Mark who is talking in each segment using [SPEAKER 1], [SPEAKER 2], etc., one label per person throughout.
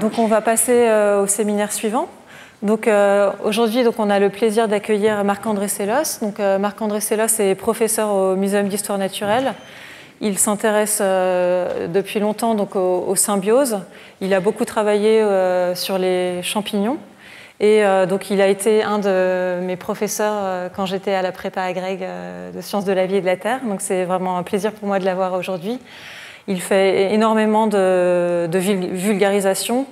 [SPEAKER 1] Donc on va passer au séminaire suivant. Donc aujourd'hui, on a le plaisir d'accueillir Marc-André Sellos. Donc Marc-André Sellos est professeur au Muséum d'histoire naturelle. Il s'intéresse depuis longtemps aux symbioses. Il a beaucoup travaillé sur les champignons. Et donc il a été un de mes professeurs quand j'étais à la prépa agrég de sciences de la vie et de la terre. Donc c'est vraiment un plaisir pour moi de l'avoir aujourd'hui. Il fait énormément de vulgarisation.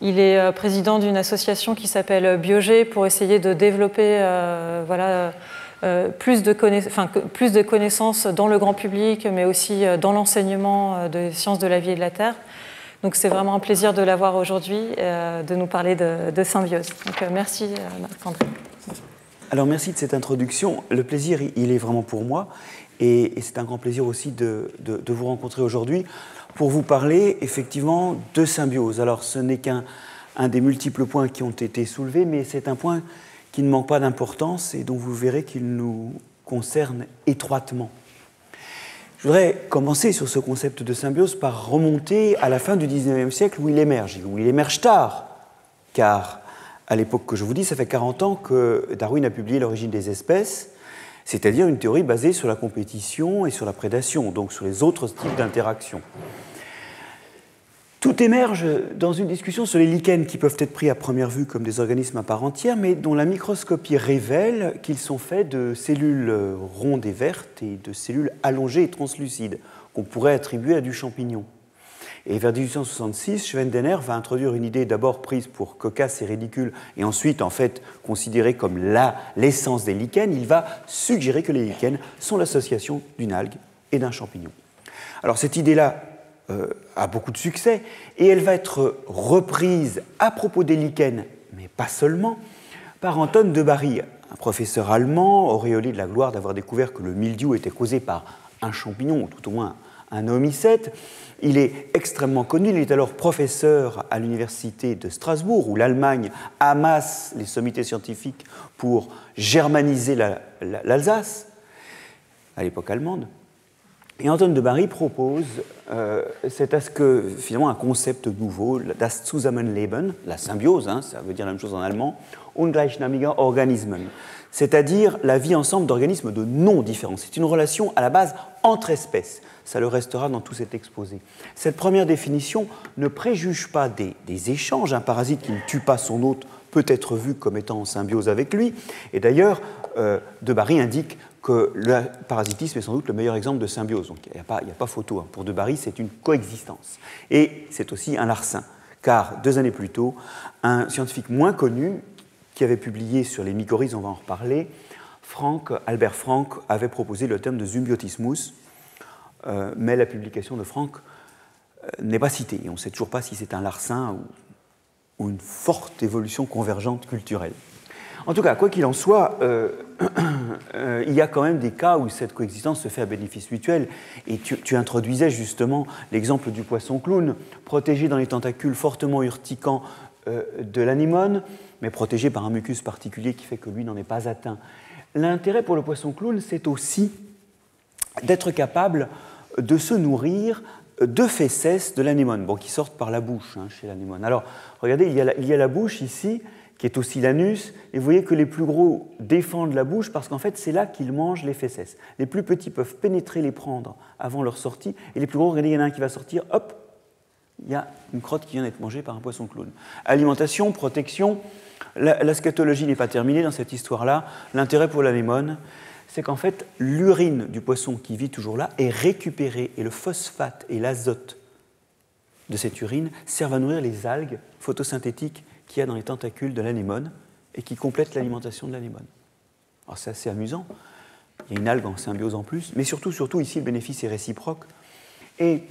[SPEAKER 1] Il est président d'une association qui s'appelle Biogé pour essayer de développer plus de connaissances dans le grand public, mais aussi dans l'enseignement des sciences de la vie et de la terre. Donc c'est vraiment un plaisir de l'avoir aujourd'hui, de nous parler de symbiose. Donc merci Marc-André.
[SPEAKER 2] Alors merci de cette introduction. Le plaisir, il est vraiment pour moi. Et c'est un grand plaisir aussi de vous rencontrer aujourd'hui pour vous parler effectivement de symbiose. Alors ce n'est qu'un des multiples points qui ont été soulevés, mais c'est un point qui ne manque pas d'importance et dont vous verrez qu'il nous concerne étroitement. Je voudrais commencer sur ce concept de symbiose par remonter à la fin du XIXe siècle où il émerge tard, car à l'époque que je vous dis, ça fait 40 ans que Darwin a publié L'origine des espèces, c'est-à-dire une théorie basée sur la compétition et sur la prédation, donc sur les autres types d'interactions. Tout émerge dans une discussion sur les lichens qui peuvent être pris à première vue comme des organismes à part entière, mais dont la microscopie révèle qu'ils sont faits de cellules rondes et vertes et de cellules allongées et translucides qu'on pourrait attribuer à du champignon. Et vers 1866, Schwendener va introduire une idée d'abord prise pour cocasse et ridicule, et ensuite, en fait, considérée comme l'essence des lichens. Il va suggérer que les lichens sont l'association d'une algue et d'un champignon. Alors, cette idée-là a beaucoup de succès, et elle va être reprise à propos des lichens, mais pas seulement, par Anton de Bary, un professeur allemand, auréolé de la gloire d'avoir découvert que le mildiou était causé par un champignon, ou tout au moins un oomycète. Il est extrêmement connu, il est alors professeur à l'université de Strasbourg, où l'Allemagne amasse les sommités scientifiques pour germaniser l'Alsace, à l'époque allemande. Et Anton de Bary propose finalement un concept nouveau, das Zusammenleben, la symbiose, ça veut dire la même chose en allemand, ungleichnamiger Organismen, c'est-à-dire la vie ensemble d'organismes de non différents. C'est une relation à la base entre espèces. Ça le restera dans tout cet exposé. Cette première définition ne préjuge pas des échanges. Un parasite qui ne tue pas son hôte peut être vu comme étant en symbiose avec lui. Et d'ailleurs, de Bary indique que le parasitisme est sans doute le meilleur exemple de symbiose. Donc il n'y a pas photo. Pour de Bary, c'est une coexistence. Et c'est aussi un larcin. Car 2 années plus tôt, un scientifique moins connu, qui avait publié sur les mycorhizes, on va en reparler, Albert Frank avait proposé le terme de symbiotismus, mais la publication de Frank n'est pas citée. Et on ne sait toujours pas si c'est un larcin ou une forte évolution convergente culturelle. En tout cas, quoi qu'il en soit, il y a quand même des cas où cette coexistence se fait à bénéfice mutuel. Et tu introduisais justement l'exemple du poisson clown, protégé dans les tentacules fortement urticants de l'anémone, mais protégé par un mucus particulier qui fait que lui n'en est pas atteint. L'intérêt pour le poisson clown, c'est aussi d'être capable de se nourrir de fécès de l'anémone, qui sortent par la bouche chez l'anémone. Alors, regardez, il y a la bouche ici, qui est aussi l'anus, et vous voyez que les plus gros défendent la bouche parce qu'en fait, c'est là qu'ils mangent les fécès. Les plus petits peuvent pénétrer, les prendre avant leur sortie, et les plus gros, regardez, il y en a un qui va sortir, hop, il y a une crotte qui vient d'être mangée par un poisson clown. Alimentation, protection, la scatologie n'est pas terminée dans cette histoire-là. L'intérêt pour l'anémone, c'est qu'en fait, l'urine du poisson qui vit toujours là est récupérée, et le phosphate et l'azote de cette urine servent à nourrir les algues photosynthétiques qu'il y a dans les tentacules de l'anémone et qui complètent l'alimentation de l'anémone. Alors c'est assez amusant, il y a une algue en symbiose en plus, mais surtout ici, le bénéfice est réciproque. Et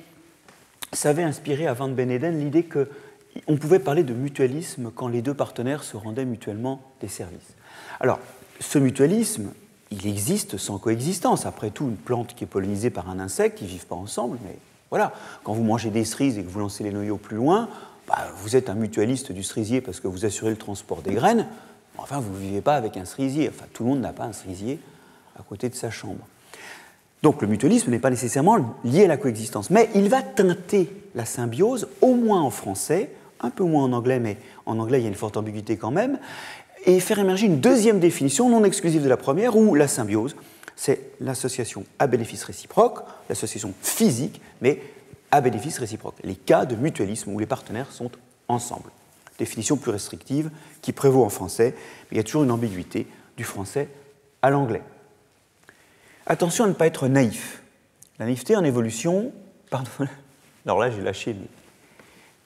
[SPEAKER 2] ça avait inspiré à Van Ben Eden l'idée qu'on pouvait parler de mutualisme quand les deux partenaires se rendaient mutuellement des services. Alors, ce mutualisme, il existe sans coexistence. Après tout, une plante qui est pollinisée par un insecte, ils ne vivent pas ensemble, mais voilà. Quand vous mangez des cerises et que vous lancez les noyaux plus loin, vous êtes un mutualiste du cerisier parce que vous assurez le transport des graines, enfin, vous ne vivez pas avec un cerisier. Enfin, tout le monde n'a pas un cerisier à côté de sa chambre. Donc le mutualisme n'est pas nécessairement lié à la coexistence, mais il va teinter la symbiose, au moins en français, un peu moins en anglais, mais en anglais il y a une forte ambiguïté quand même, et faire émerger une deuxième définition non exclusive de la première, où la symbiose, c'est l'association à bénéfice réciproque, l'association physique, mais à bénéfice réciproque, les cas de mutualisme où les partenaires sont ensemble. Définition plus restrictive qui prévaut en français, mais il y a toujours une ambiguïté du français à l'anglais. Attention à ne pas être naïf. La naïveté en évolution, pardon, alors là j'ai lâché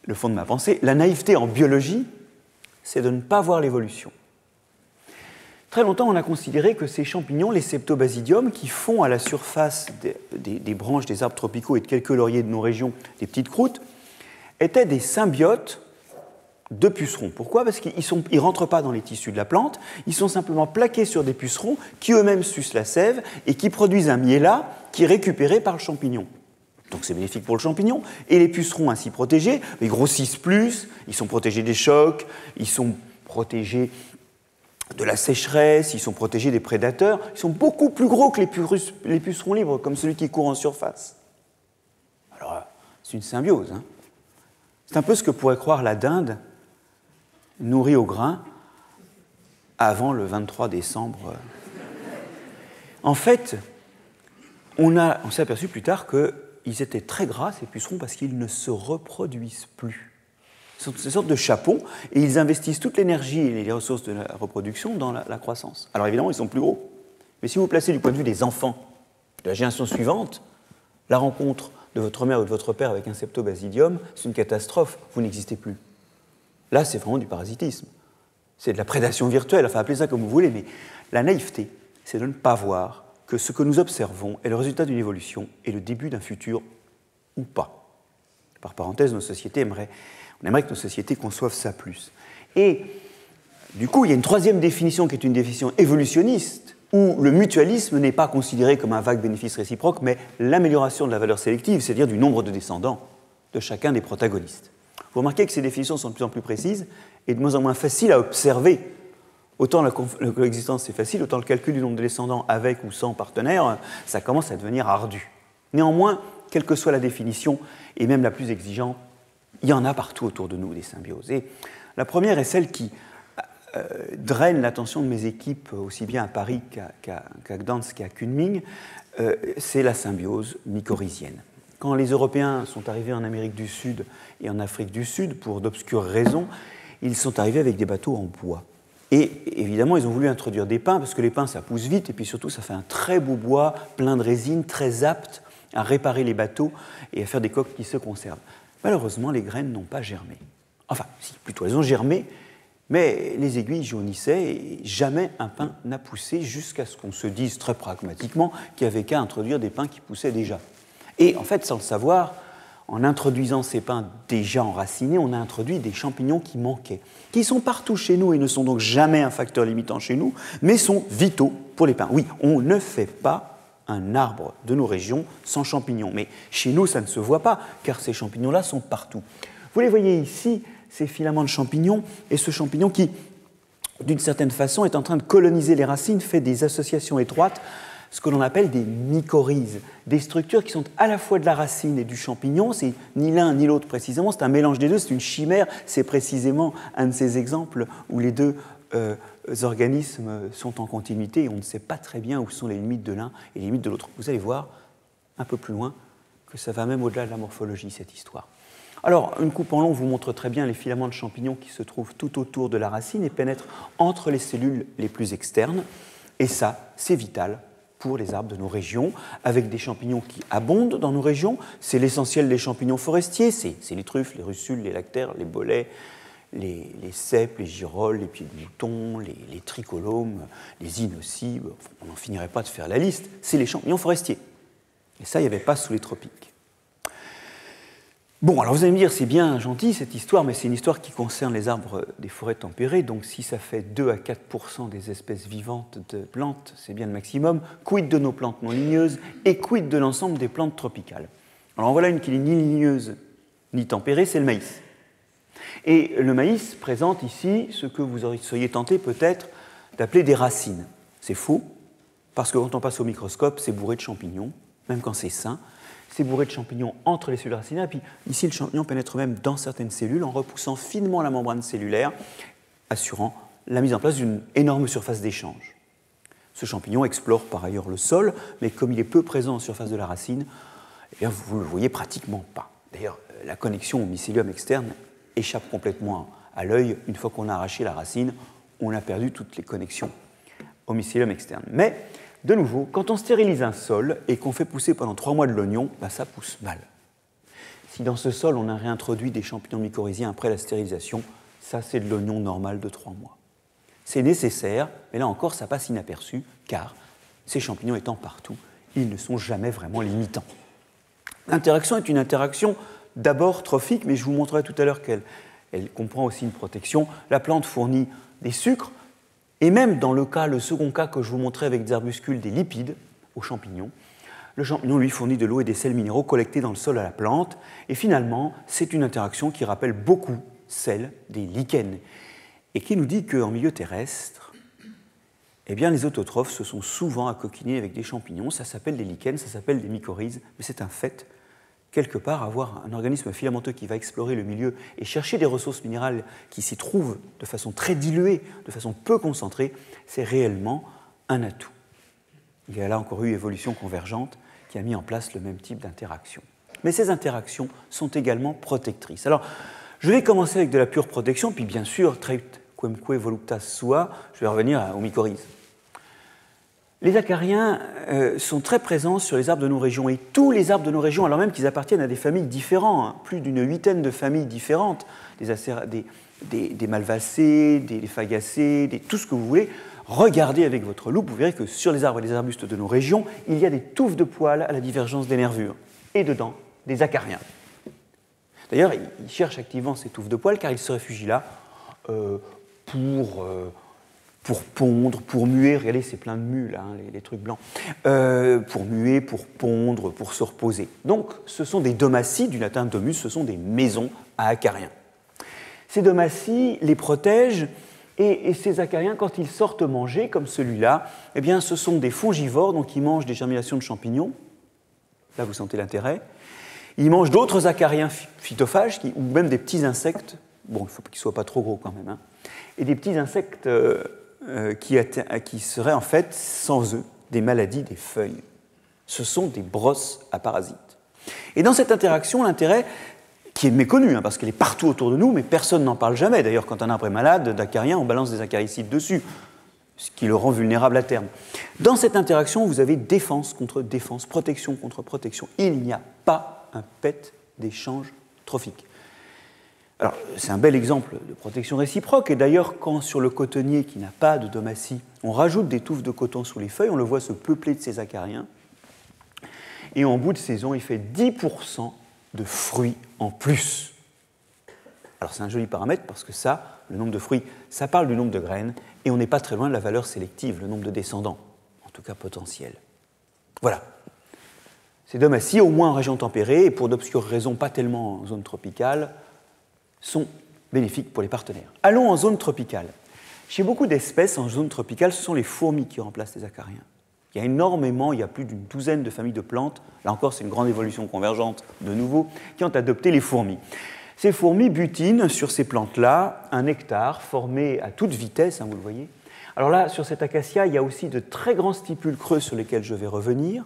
[SPEAKER 2] le fond de ma pensée, la naïveté en biologie, c'est de ne pas voir l'évolution. Très longtemps, on a considéré que ces champignons, les Septobasidium, qui font à la surface des branches des arbres tropicaux et de quelques lauriers de nos régions des petites croûtes, étaient des symbiotes de pucerons. Pourquoi ? Parce qu'ils ne rentrent pas dans les tissus de la plante, ils sont simplement plaqués sur des pucerons qui eux-mêmes sucent la sève et qui produisent un miella qui est récupéré par le champignon. Donc c'est bénéfique pour le champignon. Et les pucerons ainsi protégés, ils grossissent plus, ils sont protégés des chocs, ils sont protégés de la sécheresse, ils sont protégés des prédateurs, ils sont beaucoup plus gros que les pucerons libres, comme celui qui court en surface. Alors, c'est une symbiose. Hein. C'est un peu ce que pourrait croire la dinde nourrie au grain avant le 23 décembre. En fait, on s'est aperçu plus tard qu'ils étaient très gras, ces pucerons, parce qu'ils ne se reproduisent plus. Ce sont des sortes de chapons, et ils investissent toute l'énergie et les ressources de la reproduction dans la croissance. Alors évidemment, ils sont plus gros. Mais si vous placez du point de vue des enfants, de la génération suivante, la rencontre de votre mère ou de votre père avec un Septobasidium, c'est une catastrophe, vous n'existez plus. Là, c'est vraiment du parasitisme. C'est de la prédation virtuelle, enfin appelez ça comme vous voulez, mais la naïveté, c'est de ne pas voir que ce que nous observons est le résultat d'une évolution et le début d'un futur ou pas. Par parenthèse, on aimerait que nos sociétés conçoivent ça plus. Et du coup, il y a une troisième définition qui est une définition évolutionniste, où le mutualisme n'est pas considéré comme un vague bénéfice réciproque, mais l'amélioration de la valeur sélective, c'est-à-dire du nombre de descendants de chacun des protagonistes. Vous remarquez que ces définitions sont de plus en plus précises et de moins en moins faciles à observer. Autant la coexistence c'est facile, autant le calcul du nombre de descendants avec ou sans partenaire, ça commence à devenir ardu. Néanmoins, quelle que soit la définition, et même la plus exigeante, il y en a partout autour de nous des symbioses. Et la première est celle qui draine l'attention de mes équipes, aussi bien à Paris qu'à Gdansk et à Kunming, c'est la symbiose mycorhizienne. Quand les Européens sont arrivés en Amérique du Sud et en Afrique du Sud, pour d'obscures raisons, ils sont arrivés avec des bateaux en bois. Et évidemment, ils ont voulu introduire des pins, parce que les pins, ça pousse vite, et puis surtout, ça fait un très beau bois, plein de résine, très apte à réparer les bateaux et à faire des coques qui se conservent. Malheureusement, les graines n'ont pas germé. Enfin, si, plutôt, elles ont germé, mais les aiguilles jaunissaient et jamais un pin n'a poussé jusqu'à ce qu'on se dise très pragmatiquement qu'il n'y avait qu'à introduire des pins qui poussaient déjà. Et en fait, sans le savoir, en introduisant ces pins déjà enracinés, on a introduit des champignons qui manquaient, qui sont partout chez nous et ne sont donc jamais un facteur limitant chez nous, mais sont vitaux pour les pins. Oui, on ne fait pas un arbre de nos régions sans champignons, mais chez nous, ça ne se voit pas, car ces champignons-là sont partout. Vous les voyez ici, ces filaments de champignons, et ce champignon qui, d'une certaine façon, est en train de coloniser les racines, fait des associations étroites, ce que l'on appelle des mycorhizes, des structures qui sont à la fois de la racine et du champignon, c'est ni l'un ni l'autre précisément, c'est un mélange des deux, c'est une chimère, c'est précisément un de ces exemples où les deux organismes sont en continuité et on ne sait pas très bien où sont les limites de l'un et les limites de l'autre. Vous allez voir un peu plus loin que ça va même au-delà de la morphologie, cette histoire. Alors, une coupe en long vous montre très bien les filaments de champignons qui se trouvent tout autour de la racine et pénètrent entre les cellules les plus externes, et ça, c'est vital pour les arbres de nos régions, avec des champignons qui abondent dans nos régions. C'est l'essentiel des champignons forestiers, c'est les truffes, les russules, les lactaires, les bolets, les cèpes, les girolles, les pieds de mouton, les tricolomes, les inocibes, on n'en finirait pas de faire la liste, c'est les champignons forestiers. Et ça, il n'y avait pas sous les tropiques. Bon, alors vous allez me dire, c'est bien gentil cette histoire, mais c'est une histoire qui concerne les arbres des forêts tempérées, donc si ça fait 2 à 4% des espèces vivantes de plantes, c'est bien le maximum. Quid de nos plantes non ligneuses et quid de l'ensemble des plantes tropicales? Alors voilà une qui n'est ni ligneuse ni tempérée, c'est le maïs. Et le maïs présente ici ce que vous seriez tenté peut-être d'appeler des racines. C'est faux, parce que quand on passe au microscope, c'est bourré de champignons, même quand c'est sain. C'est bourré de champignons entre les cellules racinaires. Et puis ici, le champignon pénètre même dans certaines cellules en repoussant finement la membrane cellulaire, assurant la mise en place d'une énorme surface d'échange. Ce champignon explore par ailleurs le sol, mais comme il est peu présent en surface de la racine, eh bien, vous ne le voyez pratiquement pas. D'ailleurs, la connexion au mycélium externe échappe complètement à l'œil. Une fois qu'on a arraché la racine, on a perdu toutes les connexions au mycélium externe. Mais, de nouveau, quand on stérilise un sol et qu'on fait pousser pendant 3 mois de l'oignon, ben ça pousse mal. Si dans ce sol, on a réintroduit des champignons mycorhiziens après la stérilisation, ça, c'est de l'oignon normal de 3 mois. C'est nécessaire, mais là encore, ça passe inaperçu, car ces champignons étant partout, ils ne sont jamais vraiment limitants. L'interaction est une interaction d'abord trophique, mais je vous montrerai tout à l'heure qu'elle comprend aussi une protection. La plante fournit des sucres, et même dans le second cas que je vous montrais avec des arbuscules, des lipides aux champignons. Le champignon, lui, fournit de l'eau et des sels minéraux collectés dans le sol à la plante. Et finalement, c'est une interaction qui rappelle beaucoup celle des lichens, et qui nous dit qu'en milieu terrestre, eh bien, les autotrophes se sont souvent accoquinés avec des champignons. Ça s'appelle des lichens, ça s'appelle des mycorhizes, mais c'est un fait. Quelque part, avoir un organisme filamenteux qui va explorer le milieu et chercher des ressources minérales qui s'y trouvent de façon très diluée, de façon peu concentrée, c'est réellement un atout. Il y a là encore eu évolution convergente qui a mis en place le même type d'interaction. Mais ces interactions sont également protectrices. Alors, je vais commencer avec de la pure protection, puis bien sûr, trait quemque voluptas sua, je vais revenir aux mycorhizes. Les acariens sont très présents sur les arbres de nos régions, et tous les arbres de nos régions, alors même qu'ils appartiennent à des familles différentes, plus d'une 8aine de familles différentes, des malvacées, des fagacées, tout ce que vous voulez, regardez avec votre loupe, vous verrez que sur les arbres et les arbustes de nos régions, il y a des touffes de poils à la divergence des nervures, et dedans, des acariens. D'ailleurs, ils cherchent activement ces touffes de poils, car ils se réfugient là pour pondre, pour muer, regardez, c'est plein de mues là, hein, les trucs blancs, pour muer, pour pondre, pour se reposer. Donc, ce sont des domaties, du latin domus, ce sont des maisons à acariens. Ces domaties les protègent, et ces acariens, quand ils sortent manger, comme celui-là, eh bien, ce sont des fongivores, donc ils mangent des germinations de champignons, là vous sentez l'intérêt, ils mangent d'autres acariens phytophages, ou même des petits insectes, bon, il faut qu'ils ne soient pas trop gros quand même, hein, et des petits insectes qui seraient en fait, sans eux, des maladies des feuilles. Ce sont des brosses à parasites. Et dans cette interaction, l'intérêt, qui est méconnu, hein, parce qu'elle est partout autour de nous, mais personne n'en parle jamais. D'ailleurs, quand un arbre est malade d'acariens, on balance des acaricides dessus, ce qui le rend vulnérable à terme. Dans cette interaction, vous avez défense contre défense, protection contre protection. Il n'y a pas un pet d'échange trophique. Alors, c'est un bel exemple de protection réciproque, et d'ailleurs, quand sur le cotonnier qui n'a pas de domatie, on rajoute des touffes de coton sous les feuilles, on le voit se peupler de ces acariens, et en bout de saison, il fait 10% de fruits en plus. Alors, c'est un joli paramètre, parce que ça, le nombre de fruits, ça parle du nombre de graines, et on n'est pas très loin de la valeur sélective, le nombre de descendants, en tout cas potentiel. Voilà. Ces domaties, au moins en région tempérée, et pour d'obscures raisons, pas tellement en zone tropicale, sont bénéfiques pour les partenaires. Allons en zone tropicale. Chez beaucoup d'espèces en zone tropicale, ce sont les fourmis qui remplacent les acariens. Il y a énormément, il y a plus d'une douzaine de familles de plantes, là encore c'est une grande évolution convergente de nouveau, qui ont adopté les fourmis. Ces fourmis butinent sur ces plantes-là un nectar formé à toute vitesse, hein, vous le voyez. Alors là, sur cet acacia, il y a aussi de très grands stipules creux sur lesquels je vais revenir.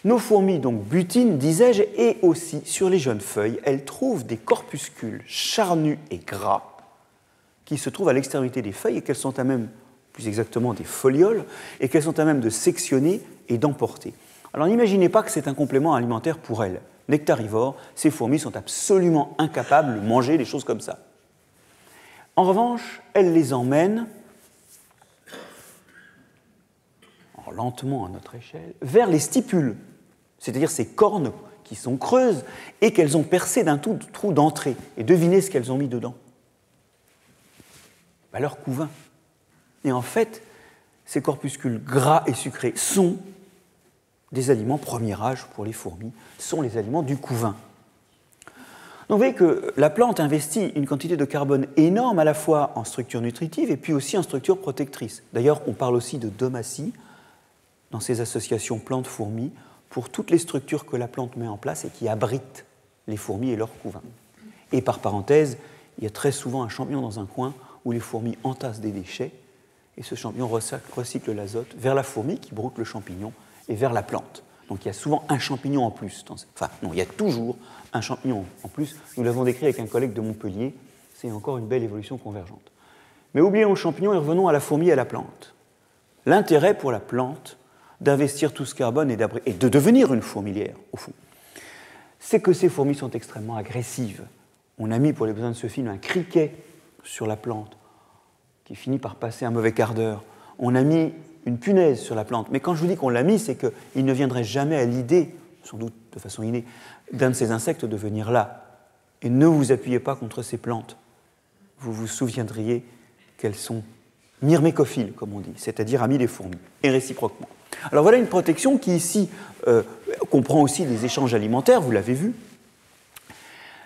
[SPEAKER 2] Nos fourmis donc butinent, disais-je, et aussi sur les jeunes feuilles, elles trouvent des corpuscules charnus et gras qui se trouvent à l'extrémité des feuilles et qu'elles sont à même, plus exactement des folioles, et qu'elles sont à même de sectionner et d'emporter. Alors n'imaginez pas que c'est un complément alimentaire pour elles. Nectarivores, ces fourmis sont absolument incapables de manger des choses comme ça. En revanche, elles les emmènent, lentement à notre échelle, vers les stipules, c'est-à-dire ces cornes qui sont creuses et qu'elles ont percées d'un trou d'entrée. Et devinez ce qu'elles ont mis dedans. Leur couvain. Et en fait, ces corpuscules gras et sucrés sont des aliments premier âge pour les fourmis, sont les aliments du couvain. Donc vous voyez que la plante investit une quantité de carbone énorme à la fois en structure nutritive et puis aussi en structure protectrice. D'ailleurs, on parle aussi de domatie dans ces associations plantes-fourmis pour toutes les structures que la plante met en place et qui abritent les fourmis et leurs couvains. Et par parenthèse, il y a très souvent un champignon dans un coin où les fourmis entassent des déchets et ce champignon recycle l'azote vers la fourmi qui broute le champignon et vers la plante. Donc il y a souvent un champignon en plus. Enfin, non, il y a toujours un champignon en plus. Nous l'avons décrit avec un collègue de Montpellier. C'est encore une belle évolution convergente. Mais oublions le champignon et revenons à la fourmi et à la plante. L'intérêt pour la plante d'investir tout ce carbone et de devenir une fourmilière, au fond, c'est que ces fourmis sont extrêmement agressives. On a mis, pour les besoins de ce film, un criquet sur la plante qui finit par passer un mauvais quart d'heure. On a mis une punaise sur la plante. Mais quand je vous dis qu'on l'a mis, c'est qu'il ne viendrait jamais à l'idée, sans doute de façon innée, d'un de ces insectes de venir là. Et ne vous appuyez pas contre ces plantes. Vous vous souviendriez qu'elles sont myrmécophiles, comme on dit, c'est-à-dire amies des fourmis, et réciproquement. Alors voilà une protection qui ici comprend aussi des échanges alimentaires, vous l'avez vu.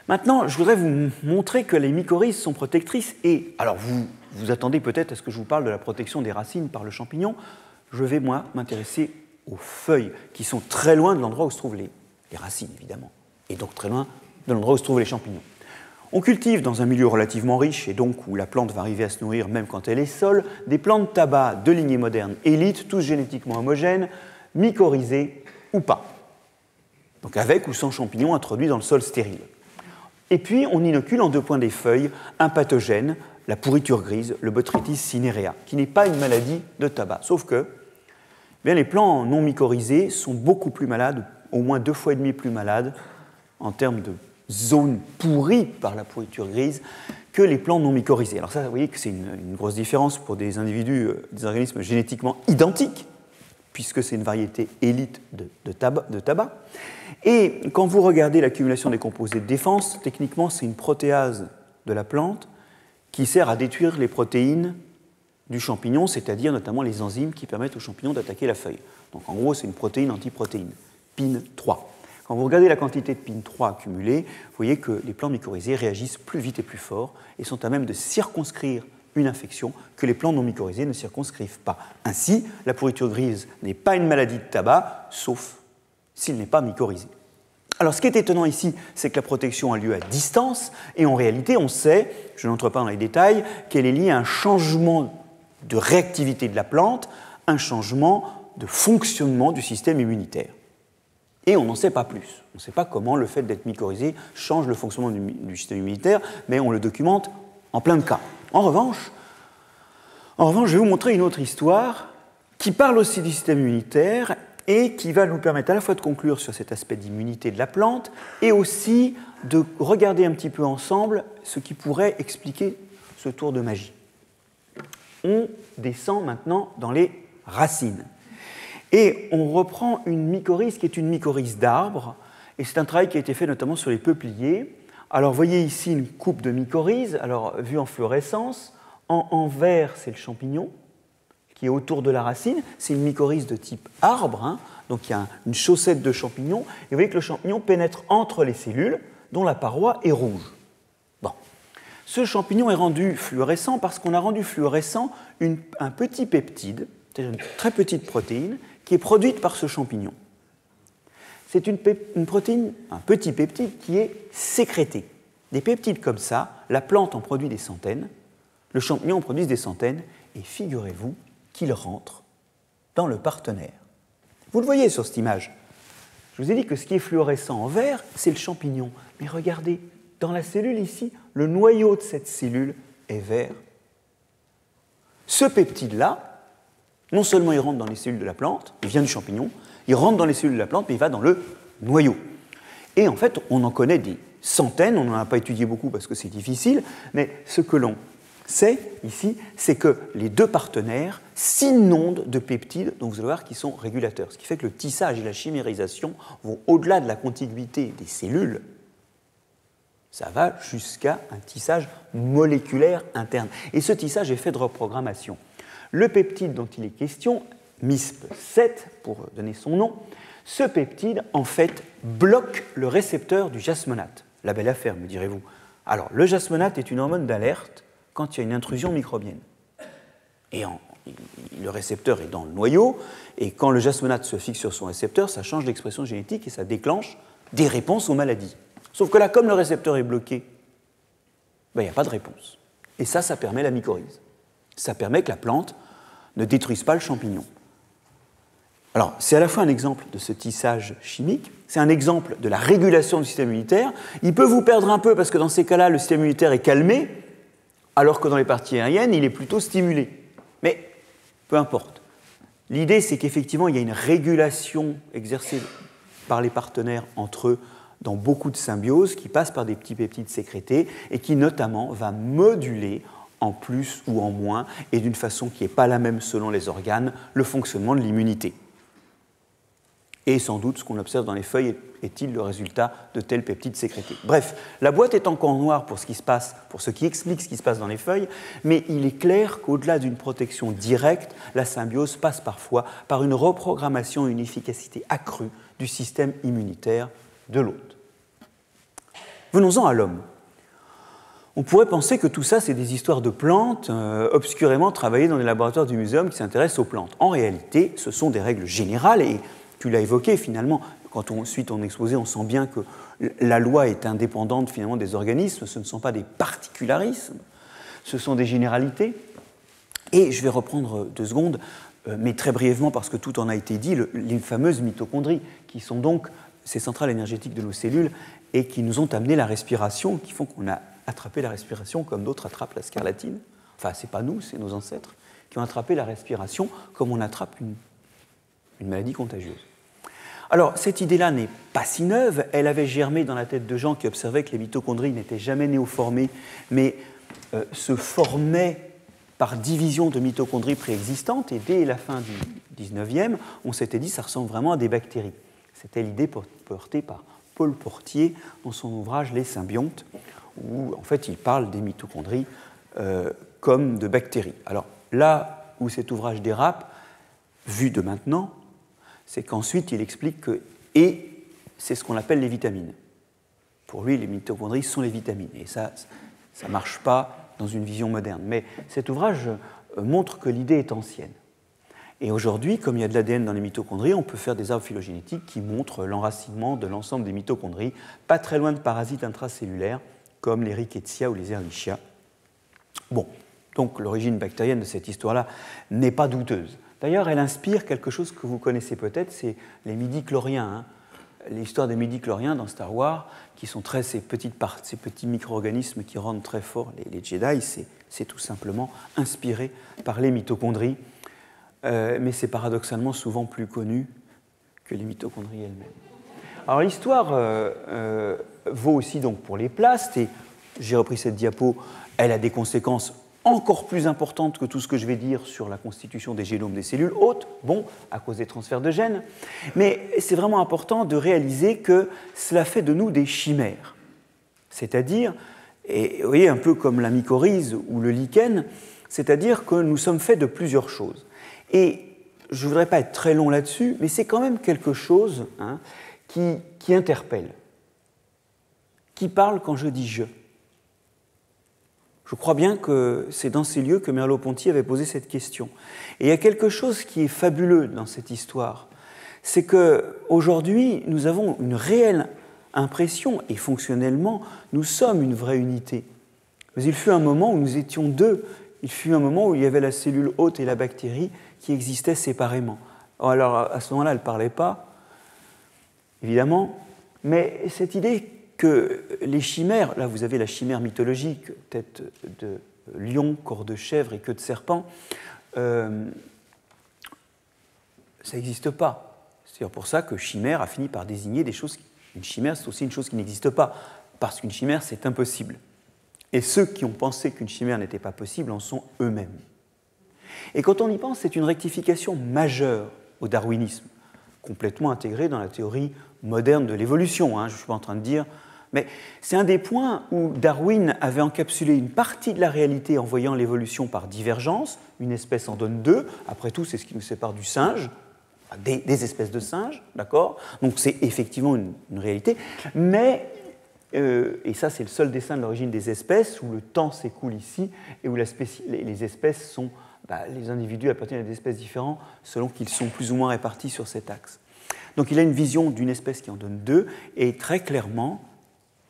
[SPEAKER 2] Maintenant, je voudrais vous montrer que les mycorhizes sont protectrices et, alors vous attendez peut-être à ce que je vous parle de la protection des racines par le champignon. Je vais, moi, m'intéresser aux feuilles qui sont très loin de l'endroit où se trouvent les racines, évidemment, et donc très loin de l'endroit où se trouvent les champignons. On cultive dans un milieu relativement riche et donc où la plante va arriver à se nourrir même quand elle est seule, des plants de tabac de lignée moderne élite, tous génétiquement homogènes, mycorhizés ou pas. Donc avec ou sans champignons introduits dans le sol stérile. Et puis on inocule en 2 points des feuilles un pathogène, la pourriture grise, le Botrytis cinerea, qui n'est pas une maladie de tabac. Sauf que les plants non mycorhizés sont beaucoup plus malades, au moins 2,5 fois plus malades en termes de zone pourrie par la pourriture grise que les plants non mycorhizés. Alors ça, vous voyez que c'est une grosse différence pour des individus, des organismes génétiquement identiques, puisque c'est une variété élite de tabac. Et quand vous regardez l'accumulation des composés de défense, techniquement, c'est une protéase de la plante qui sert à détruire les protéines du champignon, c'est-à-dire notamment les enzymes qui permettent au champignon d'attaquer la feuille. Donc en gros, c'est une protéine antiprotéine, PIN3. Quand vous regardez la quantité de PIN3 accumulée, vous voyez que les plantes mycorhizées réagissent plus vite et plus fort et sont à même de circonscrire une infection que les plantes non mycorhizées ne circonscrivent pas. Ainsi, la pourriture grise n'est pas une maladie de tabac, sauf s'il n'est pas mycorhizé. Alors, ce qui est étonnant ici, c'est que la protection a lieu à distance, et en réalité, on sait, je n'entre pas dans les détails, qu'elle est liée à un changement de réactivité de la plante, un changement de fonctionnement du système immunitaire. Et on n'en sait pas plus. On ne sait pas comment le fait d'être mycorhizé change le fonctionnement du système immunitaire, mais on le documente en plein de cas. En revanche, je vais vous montrer une autre histoire qui parle aussi du système immunitaire et qui va nous permettre à la fois de conclure sur cet aspect d'immunité de la plante et aussi de regarder un petit peu ensemble ce qui pourrait expliquer ce tour de magie. On descend maintenant dans les racines. Et on reprend une mycorhize qui est une mycorhize d'arbre, et c'est un travail qui a été fait notamment sur les peupliers. Alors, vous voyez ici une coupe de mycorhize, alors vue en fluorescence. En vert, c'est le champignon qui est autour de la racine. C'est une mycorhize de type arbre, donc il y a une chaussette de champignons. Et vous voyez que le champignon pénètre entre les cellules, dont la paroi est rouge. Bon. Ce champignon est rendu fluorescent parce qu'on a rendu fluorescent un petit peptide, c'est-à-dire une très petite protéine, qui est produite par ce champignon. C'est une protéine, un petit peptide qui est sécrété. Des peptides comme ça, la plante en produit des centaines, le champignon en produit des centaines, et figurez-vous qu'il rentre dans le partenaire. Vous le voyez sur cette image. Je vous ai dit que ce qui est fluorescent en vert, c'est le champignon. Mais regardez, dans la cellule ici, le noyau de cette cellule est vert. Ce peptide-là, non seulement il rentre dans les cellules de la plante, il vient du champignon, il rentre dans les cellules de la plante, mais il va dans le noyau. Et en fait, on en connaît des centaines, on n'en a pas étudié beaucoup parce que c'est difficile, mais ce que l'on sait ici, c'est que les 2 partenaires s'inondent de peptides, donc vous allez voir, qui sont régulateurs. Ce qui fait que le tissage et la chimérisation vont au-delà de la contiguïté des cellules, ça va jusqu'à un tissage moléculaire interne. Et ce tissage est fait de reprogrammation. Le peptide dont il est question, MISP7 pour donner son nom, ce peptide en fait bloque le récepteur du jasmonate. La belle affaire, me direz-vous. Alors, le jasmonate est une hormone d'alerte quand il y a une intrusion microbienne. Et le récepteur est dans le noyau, et quand le jasmonate se fixe sur son récepteur, ça change l'expression génétique et ça déclenche des réponses aux maladies. Sauf que là, comme le récepteur est bloqué, il n'y a pas de réponse. Et ça permet la mycorhize. Ça permet que la plante ne détruise pas le champignon. Alors, c'est à la fois un exemple de ce tissage chimique, c'est un exemple de la régulation du système immunitaire. Il peut vous perdre un peu parce que dans ces cas-là, le système immunitaire est calmé, alors que dans les parties aériennes, il est plutôt stimulé. Mais peu importe. L'idée, c'est qu'effectivement, il y a une régulation exercée par les partenaires entre eux dans beaucoup de symbioses qui passent par des petits peptides sécrétés et qui notamment va moduler en plus ou en moins et d'une façon qui n'est pas la même selon les organes, le fonctionnement de l'immunité. Et sans doute, ce qu'on observe dans les feuilles est-il le résultat de tels peptides sécrétés. Bref, la boîte est encore noire pour ce qui se passe, pour ce qui explique ce qui se passe dans les feuilles, mais il est clair qu'au-delà d'une protection directe, la symbiose passe parfois par une reprogrammation et une efficacité accrue du système immunitaire de l'hôte. Venons-en à l'homme. On pourrait penser que tout ça, c'est des histoires de plantes obscurément travaillées dans les laboratoires du muséum qui s'intéressent aux plantes. En réalité, ce sont des règles générales et tu l'as évoqué finalement, quand on suit ton exposé, on sent bien que la loi est indépendante finalement des organismes, ce ne sont pas des particularismes, ce sont des généralités. Et je vais reprendre 2 secondes, mais très brièvement parce que tout en a été dit, les fameuses mitochondries, qui sont donc ces centrales énergétiques de nos cellules et qui nous ont amené la respiration, qui font qu'on a attrapé la respiration comme d'autres attrapent la scarlatine. Enfin, ce n'est pas nous, c'est nos ancêtres qui ont attrapé la respiration comme on attrape une maladie contagieuse. Alors, cette idée-là n'est pas si neuve. Elle avait germé dans la tête de gens qui observaient que les mitochondries n'étaient jamais néoformées, mais se formaient par division de mitochondries préexistantes. Et dès la fin du 19e, on s'était dit que ça ressemble vraiment à des bactéries. C'était l'idée portée par Paul Portier dans son ouvrage « Les symbiontes », où en fait il parle des mitochondries comme de bactéries. Alors là où cet ouvrage dérape, vu de maintenant, c'est qu'ensuite il explique que, et c'est ce qu'on appelle les vitamines. Pour lui, les mitochondries sont les vitamines. Et ça ne marche pas dans une vision moderne. Mais cet ouvrage montre que l'idée est ancienne. Et aujourd'hui, comme il y a de l'ADN dans les mitochondries, on peut faire des arbres phylogénétiques qui montrent l'enracinement de l'ensemble des mitochondries, pas très loin de parasites intracellulaires, comme les Rickettsia ou les Ehrlichia. Bon, donc l'origine bactérienne de cette histoire-là n'est pas douteuse. D'ailleurs, elle inspire quelque chose que vous connaissez peut-être, c'est les midi-chloriens. L'histoire des midi-chloriens dans Star Wars, qui sont ces petits micro-organismes qui rendent très forts les Jedi, c'est tout simplement inspiré par les mitochondries. Mais c'est paradoxalement souvent plus connu que les mitochondries elles-mêmes. Alors l'histoire vaut aussi donc pour les plastes, et j'ai repris cette diapo, elle a des conséquences encore plus importantes que tout ce que je vais dire sur la constitution des génomes des cellules hôtes, bon, à cause des transferts de gènes, mais c'est vraiment important de réaliser que cela fait de nous des chimères. C'est-à-dire, et vous voyez, un peu comme la mycorhize ou le lichen, c'est-à-dire que nous sommes faits de plusieurs choses. Et je ne voudrais pas être très long là-dessus, mais c'est quand même quelque chose qui interpelle, qui parle quand je dis « je ». Je crois bien que c'est dans ces lieux que Merleau-Ponty avait posé cette question. Et il y a quelque chose qui est fabuleux dans cette histoire, c'est qu'aujourd'hui, nous avons une réelle impression, et fonctionnellement, nous sommes une vraie unité. Mais il fut un moment où nous étions deux. Il fut un moment où il y avait la cellule hôte et la bactérie qui existaient séparément. Alors, à ce moment-là, elle ne parlait pas, évidemment, mais cette idée que les chimères, là vous avez la chimère mythologique, tête de lion, corps de chèvre et queue de serpent, ça n'existe pas. C'est pour ça que chimère a fini par désigner des choses. Une chimère, c'est aussi une chose qui n'existe pas, parce qu'une chimère, c'est impossible. Et ceux qui ont pensé qu'une chimère n'était pas possible en sont eux-mêmes. Et quand on y pense, c'est une rectification majeure au darwinisme, complètement intégrée dans la théorie moderne de l'évolution. Je ne suis pas en train de dire... Mais c'est un des points où Darwin avait encapsulé une partie de la réalité en voyant l'évolution par divergence. Une espèce en donne deux. Après tout, c'est ce qui nous sépare du singe, des espèces de singes, d'accord ? Donc c'est effectivement une réalité. Mais, et ça c'est le seul dessin de l'origine des espèces, où le temps s'écoule ici et où les espèces sont les individus appartiennent à des espèces différentes selon qu'ils sont plus ou moins répartis sur cet axe. Donc il a une vision d'une espèce qui en donne deux, et très clairement,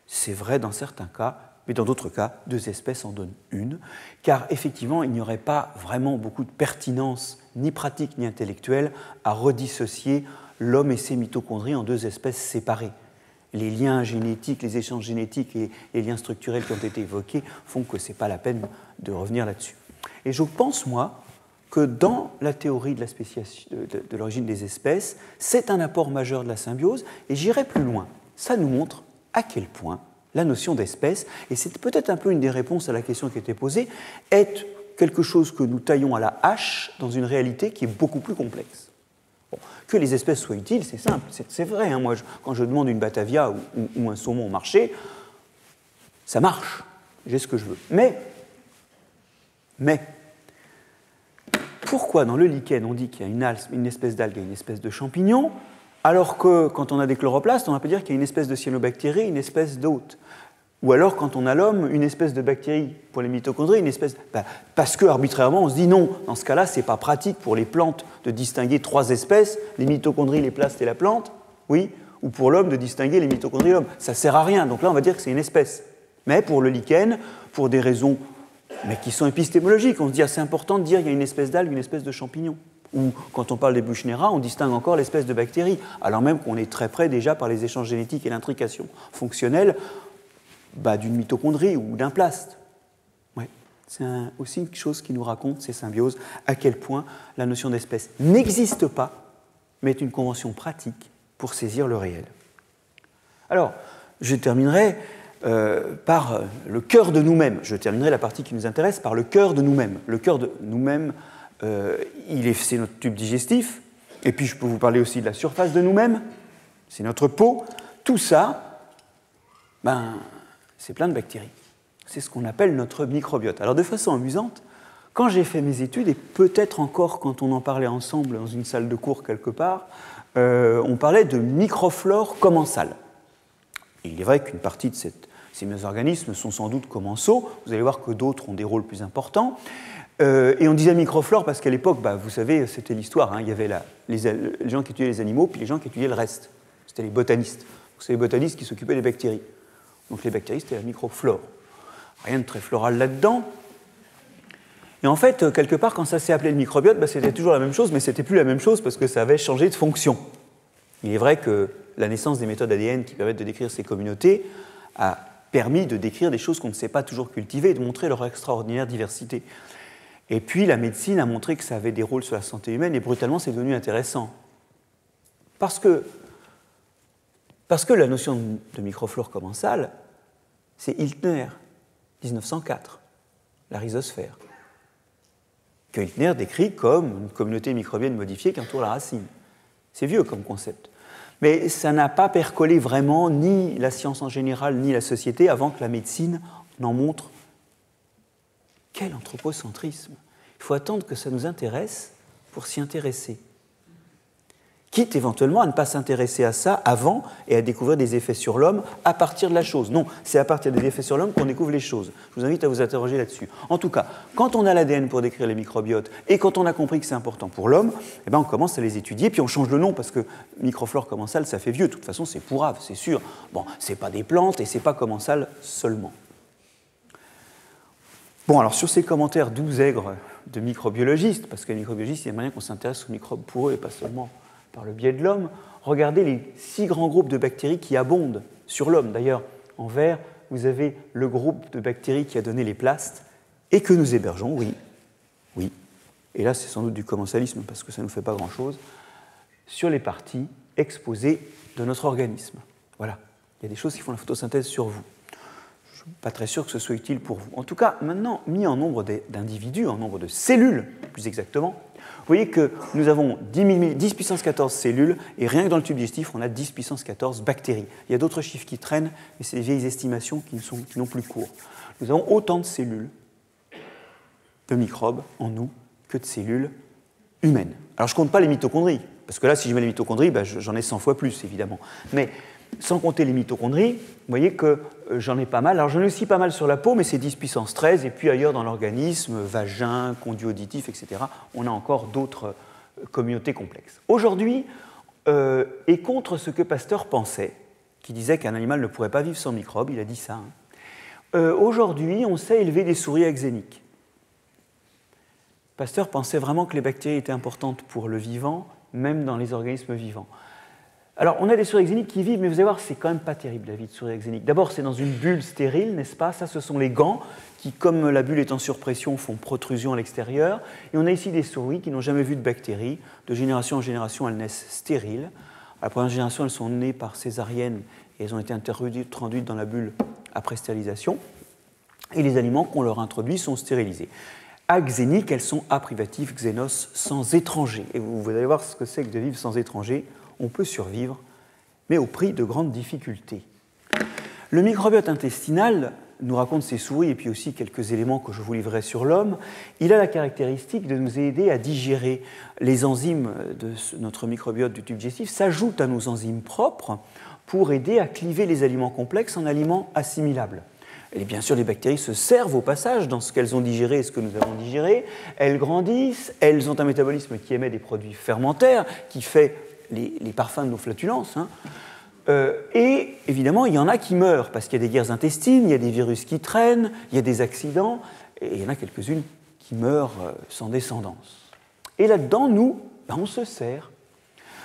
[SPEAKER 2] c'est vrai dans certains cas, mais dans d'autres cas, deux espèces en donnent une, car effectivement, il n'y aurait pas vraiment beaucoup de pertinence, ni pratique ni intellectuelle, à redissocier l'homme et ses mitochondries en deux espèces séparées. Les liens génétiques, les échanges génétiques et les liens structurels qui ont été évoqués font que ce n'est pas la peine de revenir là-dessus. Et je pense, moi, que dans la théorie de l'origine des espèces, c'est un apport majeur de la symbiose, et j'irai plus loin. Ça nous montre à quel point la notion d'espèce, et c'est peut-être un peu une des réponses à la question qui était posée, est quelque chose que nous taillons à la hache dans une réalité qui est beaucoup plus complexe. Bon, que les espèces soient utiles, c'est simple, c'est vrai. Hein, moi, quand je demande une batavia ou un saumon au marché, ça marche, j'ai ce que je veux. Mais, pourquoi dans le lichen on dit qu'il y a une espèce d'algue et une espèce de champignon, alors que quand on a des chloroplastes, on va pas dire qu'il y a une espèce de cyanobactérie et une espèce d'hôte? Ou alors, quand on a l'homme, une espèce de bactérie pour les mitochondries, une espèce... parce que, arbitrairement, on se dit non, dans ce cas-là, ce n'est pas pratique pour les plantes de distinguer trois espèces, les mitochondries, les plastes et la plante, oui, ou pour l'homme de distinguer les mitochondries et l'homme. Ça ne sert à rien, donc là, on va dire que c'est une espèce. Mais pour le lichen, pour des raisons qui sont épistémologiques, on se dit c'est important de dire qu'il y a une espèce d'algue, une espèce de champignon. Ou quand on parle des Buchnera, on distingue encore l'espèce de bactérie, alors même qu'on est très près déjà par les échanges génétiques et l'intrication fonctionnelle d'une mitochondrie ou d'un plaste. Ouais. C'est aussi une chose qui nous raconte, ces symbioses, à quel point la notion d'espèce n'existe pas, mais est une convention pratique pour saisir le réel. Alors, je terminerai par le cœur de nous-mêmes. Je terminerai la partie qui nous intéresse par le cœur de nous-mêmes. Le cœur de nous-mêmes, c'est notre tube digestif, et puis je peux vous parler aussi de la surface de nous-mêmes, c'est notre peau. Tout ça, c'est plein de bactéries. C'est ce qu'on appelle notre microbiote. Alors de façon amusante, quand j'ai fait mes études, et peut-être encore quand on en parlait ensemble dans une salle de cours quelque part, on parlait de microflore commensale. Et il est vrai qu'une partie de ces organismes sont sans doute commensaux. Vous allez voir que d'autres ont des rôles plus importants. Et on disait microflore parce qu'à l'époque, vous savez, c'était l'histoire. Hein, il y avait les gens qui étudiaient les animaux, puis les gens qui étudiaient le reste. C'était les botanistes. C'est les botanistes qui s'occupaient des bactéries. Donc les bactéries, c'était la microflore. Rien de très floral là-dedans. Et en fait, quelque part, quand ça s'est appelé le microbiote, c'était toujours la même chose, mais c'était plus la même chose parce que ça avait changé de fonction. Il est vrai que la naissance des méthodes ADN qui permettent de décrire ces communautés a permis de décrire des choses qu'on ne sait pas toujours cultiver et de montrer leur extraordinaire diversité. Et puis la médecine a montré que ça avait des rôles sur la santé humaine et brutalement c'est devenu intéressant. Parce que la notion de microflore commensale, c'est Hiltner, 1904, la rhizosphère, que Hiltner décrit comme une communauté microbienne modifiée qui entoure la racine. C'est vieux comme concept. Mais ça n'a pas percolé vraiment ni la science en général, ni la société, avant que la médecine n'en montre. Quel anthropocentrisme! Il faut attendre que ça nous intéresse pour s'y intéresser. Quitte éventuellement à ne pas s'intéresser à ça avant et à découvrir des effets sur l'homme à partir de la chose. Non, c'est à partir des effets sur l'homme qu'on découvre les choses. Je vous invite à vous interroger là-dessus. En tout cas, quand on a l'ADN pour décrire les microbiotes et quand on a compris que c'est important pour l'homme, on commence à les étudier, puis on change le nom parce que microflore commensale, ça fait vieux. De toute façon, c'est pourrave, c'est sûr. Bon, c'est pas des plantes et c'est pas commensale seulement. Bon, alors sur ces commentaires doux aigres de microbiologistes, parce que les microbiologistes, il y a moyen qu'on s'intéresse aux microbes pour eux et pas seulement par le biais de l'homme, regardez les 6 grands groupes de bactéries qui abondent sur l'homme. D'ailleurs, en vert, vous avez le groupe de bactéries qui a donné les plastes et que nous hébergeons, oui. Et là, c'est sans doute du commensalisme parce que ça ne nous fait pas grand-chose, sur les parties exposées de notre organisme. Voilà, il y a des choses qui font la photosynthèse sur vous. Je ne suis pas très sûr que ce soit utile pour vous. En tout cas, maintenant, mis en nombre d'individus, en nombre de cellules, plus exactement, vous voyez que nous avons 10 puissance 14 cellules, et rien que dans le tube digestif, on a 10 puissance 14 bactéries. Il y a d'autres chiffres qui traînent, mais c'est des vieilles estimations qui n'ont plus cours. Nous avons autant de cellules, de microbes en nous, que de cellules humaines. Alors je ne compte pas les mitochondries, parce que là, si je mets les mitochondries, j'en ai 100 fois plus, évidemment. Mais sans compter les mitochondries, vous voyez que j'en ai pas mal. Alors j'en ai aussi pas mal sur la peau, mais c'est 10 puissance 13, et puis ailleurs dans l'organisme, vagin, conduit auditif, etc., on a encore d'autres communautés complexes. Aujourd'hui, et contre ce que Pasteur pensait, qui disait qu'un animal ne pourrait pas vivre sans microbes, il a dit ça. Aujourd'hui, on sait élever des souris axéniques. Pasteur pensait vraiment que les bactéries étaient importantes pour le vivant, même dans les organismes vivants. Alors, on a des souris axéniques qui vivent, mais vous allez voir, c'est quand même pas terrible la vie de souris axénique. D'abord, c'est dans une bulle stérile, n'est-ce pas? Ça, ce sont les gants qui, comme la bulle est en surpression, font protrusion à l'extérieur. Et on a ici des souris qui n'ont jamais vu de bactéries. De génération en génération, elles naissent stériles. À la première génération, elles sont nées par césarienne et elles ont été introduites dans la bulle après stérilisation. Et les aliments qu'on leur introduit sont stérilisés. Axéniques, elles sont aprivatifs, xénos, sans étrangers. Et vous allez voir ce que c'est que de vivre sans étrangers. On peut survivre, mais au prix de grandes difficultés. Le microbiote intestinal nous raconte ces souris et puis aussi quelques éléments que je vous livrerai sur l'homme. Il a la caractéristique de nous aider à digérer. Les enzymes de notre microbiote du tube digestif s'ajoutent à nos enzymes propres pour aider à cliver les aliments complexes en aliments assimilables. Et bien sûr, les bactéries se servent au passage dans ce qu'elles ont digéré et ce que nous avons digéré. Elles grandissent, elles ont un métabolisme qui émet des produits fermentaires, qui fait les parfums de nos flatulences. Et évidemment, il y en a qui meurent, parce qu'il y a des guerres intestines, il y a des virus qui traînent, il y a des accidents, et il y en a quelques-unes qui meurent sans descendance. Et là-dedans, nous, on se sert.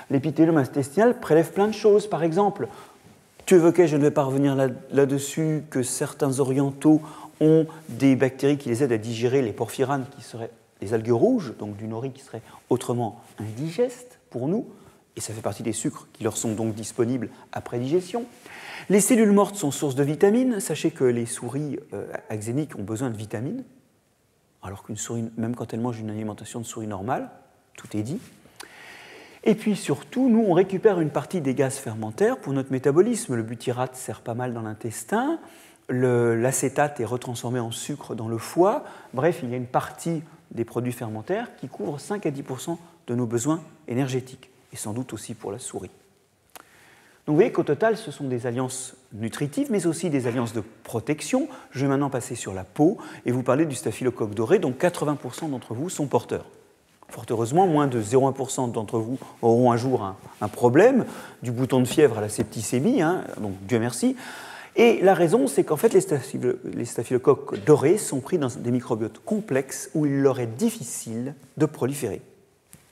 [SPEAKER 2] L'épithélium intestinal prélève plein de choses. Par exemple, tu évoquais, je ne vais pas revenir là-dessus, que certains orientaux ont des bactéries qui les aident à digérer les porphyranes, qui seraient les algues rouges, donc du nori qui serait autrement indigeste pour nous, et ça fait partie des sucres qui leur sont donc disponibles après digestion. Les cellules mortes sont source de vitamines. Sachez que les souris axéniques ont besoin de vitamines, alors qu'une souris, même quand elle mange une alimentation de souris normale, tout est dit. Et puis surtout, nous, on récupère une partie des gaz fermentaires pour notre métabolisme. Le butyrate sert pas mal dans l'intestin, l'acétate est retransformé en sucre dans le foie. Bref, il y a une partie des produits fermentaires qui couvre 5 à 10% de nos besoins énergétiques, et sans doute aussi pour la souris. Donc vous voyez qu'au total, ce sont des alliances nutritives, mais aussi des alliances de protection. Je vais maintenant passer sur la peau et vous parler du staphylocoque doré, dont 80% d'entre vous sont porteurs. Fort heureusement, moins de 0,1% d'entre vous auront un jour un problème, du bouton de fièvre à la septicémie, donc Dieu merci. Et la raison, c'est qu'en fait, les staphylocoques dorés sont pris dans des microbiotes complexes où il leur est difficile de proliférer.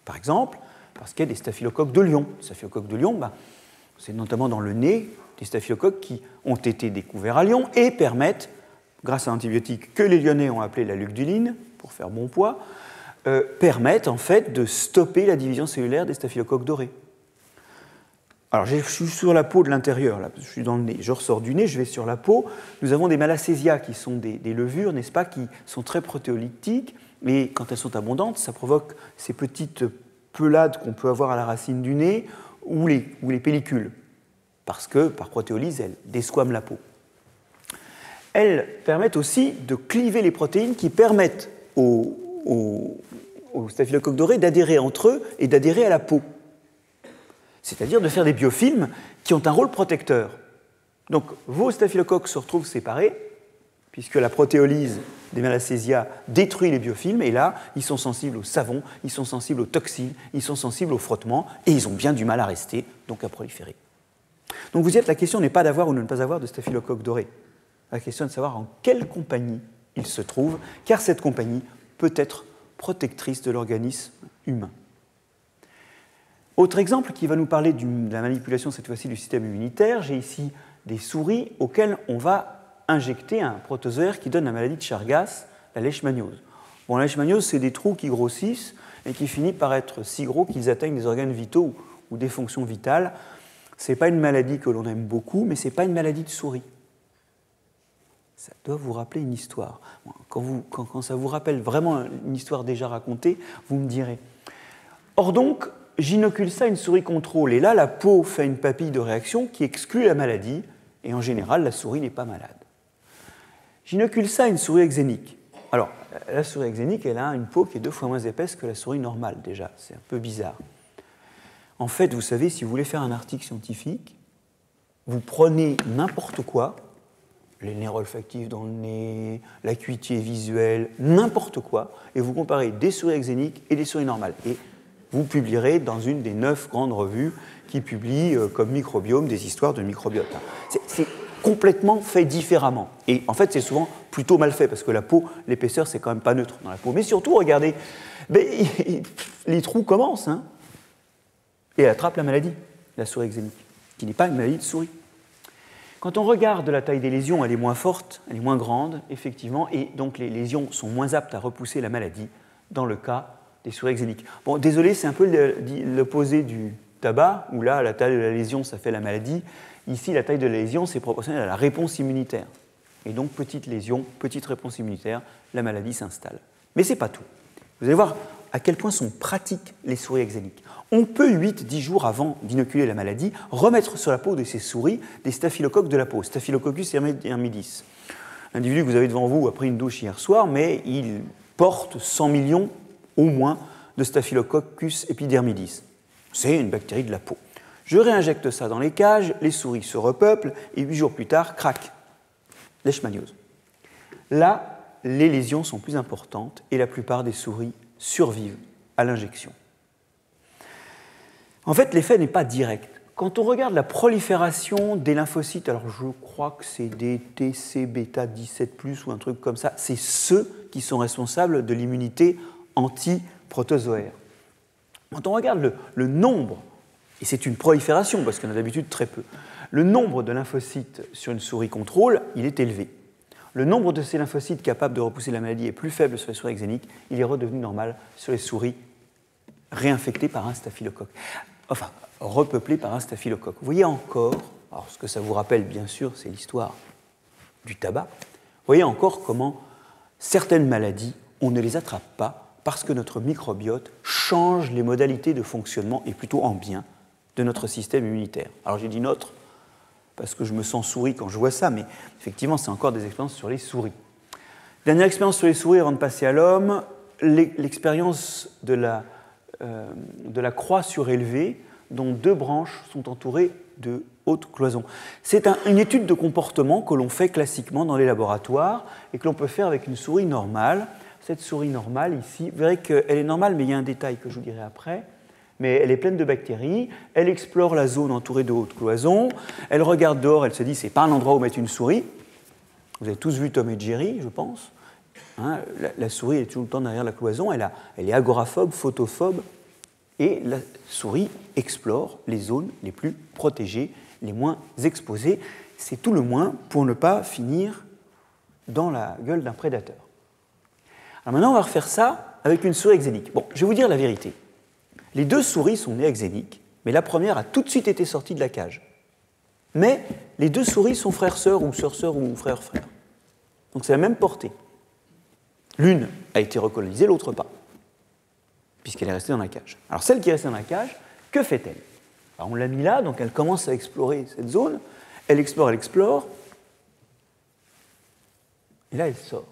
[SPEAKER 2] Par exemple, parce qu'il y a des staphylocoques de lion. Les staphylocoques de lion, c'est notamment dans le nez des staphylocoques qui ont été découverts à Lyon et permettent, grâce à un antibiotique que les Lyonnais ont appelé la luguduline, pour faire bon poids, permettent en fait de stopper la division cellulaire des staphylocoques dorés. Alors je suis sur la peau de l'intérieur, là, je suis dans le nez, je ressors du nez, je vais sur la peau. Nous avons des malacésias qui sont des levures, n'est-ce pas, qui sont très protéolytiques, mais quand elles sont abondantes, ça provoque ces petites pelades qu'on peut avoir à la racine du nez ou les pellicules, parce que par protéolyse, elles desquament la peau. Elles permettent aussi de cliver les protéines qui permettent aux staphylocoques dorés d'adhérer entre eux et d'adhérer à la peau. C'est-à-dire de faire des biofilms qui ont un rôle protecteur. Donc vos staphylocoques se retrouvent séparés, puisque la protéolyse des malacésias détruit les biofilms, et là, ils sont sensibles au savon, ils sont sensibles aux toxines, ils sont sensibles au frottement, et ils ont bien du mal à rester, donc à proliférer. Donc vous y êtes, la question n'est pas d'avoir ou de ne pas avoir de staphylocoque doré. La question est de savoir en quelle compagnie il se trouve, car cette compagnie peut être protectrice de l'organisme humain. Autre exemple qui va nous parler de la manipulation, cette fois-ci, du système immunitaire. J'ai ici des souris auxquelles on va injecter un protozoaire qui donne la maladie de Chagas, la leishmaniose. Bon, la leishmaniose, c'est des trous qui grossissent et qui finissent par être si gros qu'ils atteignent des organes vitaux ou des fonctions vitales. Ce n'est pas une maladie que l'on aime beaucoup, mais ce n'est pas une maladie de souris. Ça doit vous rappeler une histoire. Quand ça vous rappelle vraiment une histoire déjà racontée, vous me direz. Or donc, j'inocule ça à une souris contrôle, et là, la peau fait une papille de réaction qui exclut la maladie, et en général, la souris n'est pas malade. J'inocule ça à une souris axénique. Alors, la souris axénique, elle a une peau qui est 2 fois moins épaisse que la souris normale, déjà. C'est un peu bizarre. En fait, vous savez, si vous voulez faire un article scientifique, vous prenez n'importe quoi, les nerfs olfactifs dans le nez, l'acuité visuelle, n'importe quoi, et vous comparez des souris exéniques et des souris normales. Et vous publierez dans une des 9 grandes revues qui publient comme microbiome des histoires de microbiote. C'est complètement fait différemment. Et en fait, c'est souvent plutôt mal fait, parce que la peau, l'épaisseur, c'est quand même pas neutre dans la peau. Mais surtout, regardez, les trous commencent, hein, et elle attrape la maladie, la souris exénique, qui n'est pas une maladie de souris. Quand on regarde la taille des lésions, elle est moins forte, elle est moins grande, effectivement, et donc les lésions sont moins aptes à repousser la maladie dans le cas des souris exéniques. Bon, désolé, c'est un peu l'opposé du tabac, où là, la taille de la lésion, ça fait la maladie. Ici, la taille de la lésion, c'est proportionnel à la réponse immunitaire. Et donc, petite lésion, petite réponse immunitaire, la maladie s'installe. Mais ce n'est pas tout. Vous allez voir à quel point sont pratiques les souris exéniques. On peut, 8-10 jours avant d'inoculer la maladie, remettre sur la peau de ces souris des staphylocoques de la peau, Staphylococcus erythemidis. L'individu que vous avez devant vous a pris une douche hier soir, mais il porte 100 millions au moins de Staphylococcus epidermidis. C'est une bactérie de la peau. Je réinjecte ça dans les cages, les souris se repeuplent, et 8 jours plus tard, crac, leishmaniose. Là, les lésions sont plus importantes et la plupart des souris survivent à l'injection. En fait, l'effet n'est pas direct. Quand on regarde la prolifération des lymphocytes, alors je crois que c'est des TC-bêta-17+, ou un truc comme ça, c'est ceux qui sont responsables de l'immunité anti-protozoaire. Quand on regarde le nombre, et c'est une prolifération parce qu'on a d'habitude très peu, le nombre de lymphocytes sur une souris contrôle, il est élevé. Le nombre de ces lymphocytes capables de repousser la maladie est plus faible sur les souris exéniques, il est redevenu normal sur les souris réinfectées par un staphylocoque. Enfin, repeuplées par un staphylocoque. Vous voyez encore, alors ce que ça vous rappelle bien sûr, c'est l'histoire du tabac, vous voyez encore comment certaines maladies, on ne les attrape pas parce que notre microbiote change les modalités de fonctionnement, et plutôt en bien, de notre système immunitaire. Alors j'ai dit notre, parce que je me sens souris quand je vois ça, mais effectivement, c'est encore des expériences sur les souris. Dernière expérience sur les souris avant de passer à l'homme, l'expérience de la croix surélevée, dont 2 branches sont entourées de hautes cloisons. C'est une étude de comportement que l'on fait classiquement dans les laboratoires et que l'on peut faire avec une souris normale. Cette souris normale, ici, vous verrez qu'elle est normale, mais il y a un détail que je vous dirai après. Mais elle est pleine de bactéries, elle explore la zone entourée de hautes cloisons, elle regarde dehors, elle se dit, c'est pas un endroit où mettre une souris. Vous avez tous vu Tom et Jerry, je pense. Hein, la souris est tout le temps derrière la cloison, elle est agoraphobe, photophobe, et la souris explore les zones les plus protégées, les moins exposées. C'est tout le moins pour ne pas finir dans la gueule d'un prédateur. Alors maintenant, on va refaire ça avec une souris exénique. Bon, je vais vous dire la vérité. Les 2 souris sont nées exéniques, mais la première a tout de suite été sortie de la cage. Mais les 2 souris sont frères-sœurs ou sœurs-sœurs ou frères-frères. Donc c'est la même portée. L'une a été recolonisée, l'autre pas, puisqu'elle est restée dans la cage. Alors celle qui est restée dans la cage, que fait-elle? Alors, on l'a mis là, donc elle commence à explorer cette zone. Elle explore, et là elle sort.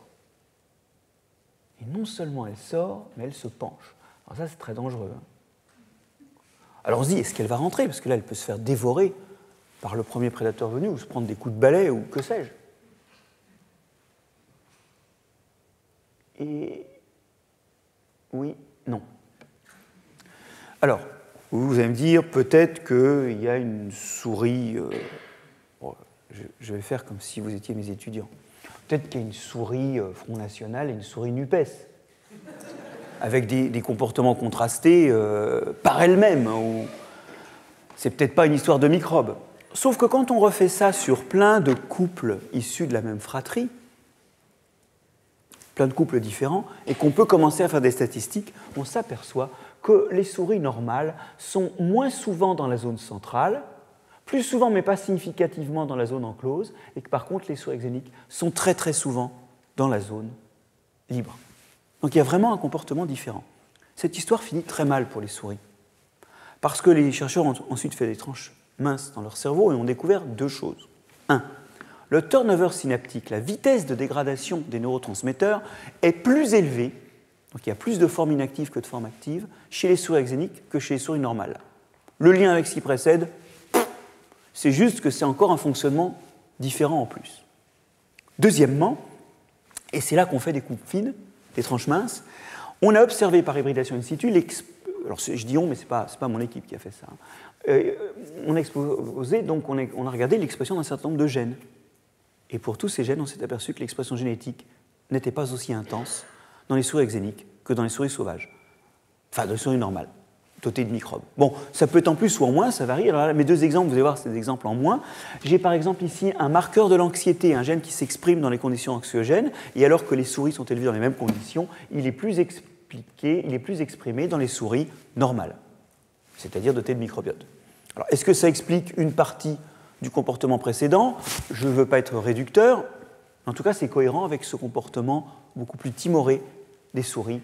[SPEAKER 2] Et non seulement elle sort, mais elle se penche. Alors ça, c'est très dangereux. Alors on se dit, est-ce qu'elle va rentrer? Parce que là, elle peut se faire dévorer par le premier prédateur venu, ou se prendre des coups de balai, ou que sais-je. Et oui, non. Alors, vous allez me dire, peut-être qu'il y a une souris... je vais faire comme si vous étiez mes étudiants. Peut-être qu'il y a une souris Front National et une souris NUPES, avec des comportements contrastés par elles-mêmes. Hein, c'est peut-être pas une histoire de microbes. Sauf que quand on refait ça sur plein de couples issus de la même fratrie, plein de couples différents, et qu'on peut commencer à faire des statistiques, on s'aperçoit que les souris normales sont moins souvent dans la zone centrale, plus souvent mais pas significativement dans la zone enclose, et que par contre les souris exéniques sont très très souvent dans la zone libre. Donc il y a vraiment un comportement différent. Cette histoire finit très mal pour les souris, parce que les chercheurs ont ensuite fait des tranches minces dans leur cerveau et ont découvert 2 choses. 1. Le turnover synaptique, la vitesse de dégradation des neurotransmetteurs, est plus élevée, donc il y a plus de formes inactives que de formes actives, chez les souris exéniques que chez les souris normales. Le lien avec ce qui précède, C'est juste que c'est encore un fonctionnement différent en plus. Deuxièmement, et c'est là qu'on fait des coupes fines, des tranches minces, on a observé par hybridation in situ, alors je dis on, mais ce n'est pas mon équipe qui a fait ça. On a exposé, donc on a regardé l'expression d'un certain nombre de gènes. Et pour tous ces gènes, on s'est aperçu que l'expression génétique n'était pas aussi intense dans les souris exéniques que dans les souris sauvages. Enfin, dans les souris normales, dotées de microbes. Bon, ça peut être en plus ou en moins, ça varie. Alors là, mes deux exemples, vous allez voir, c'est des exemples en moins. J'ai par exemple ici un marqueur de l'anxiété, un gène qui s'exprime dans les conditions anxiogènes, et alors que les souris sont élevées dans les mêmes conditions, il est plus exprimé dans les souris normales, c'est-à-dire dotées de microbiote. Alors, est-ce que ça explique une partie du comportement précédent? Je ne veux pas être réducteur. En tout cas, c'est cohérent avec ce comportement beaucoup plus timoré des souris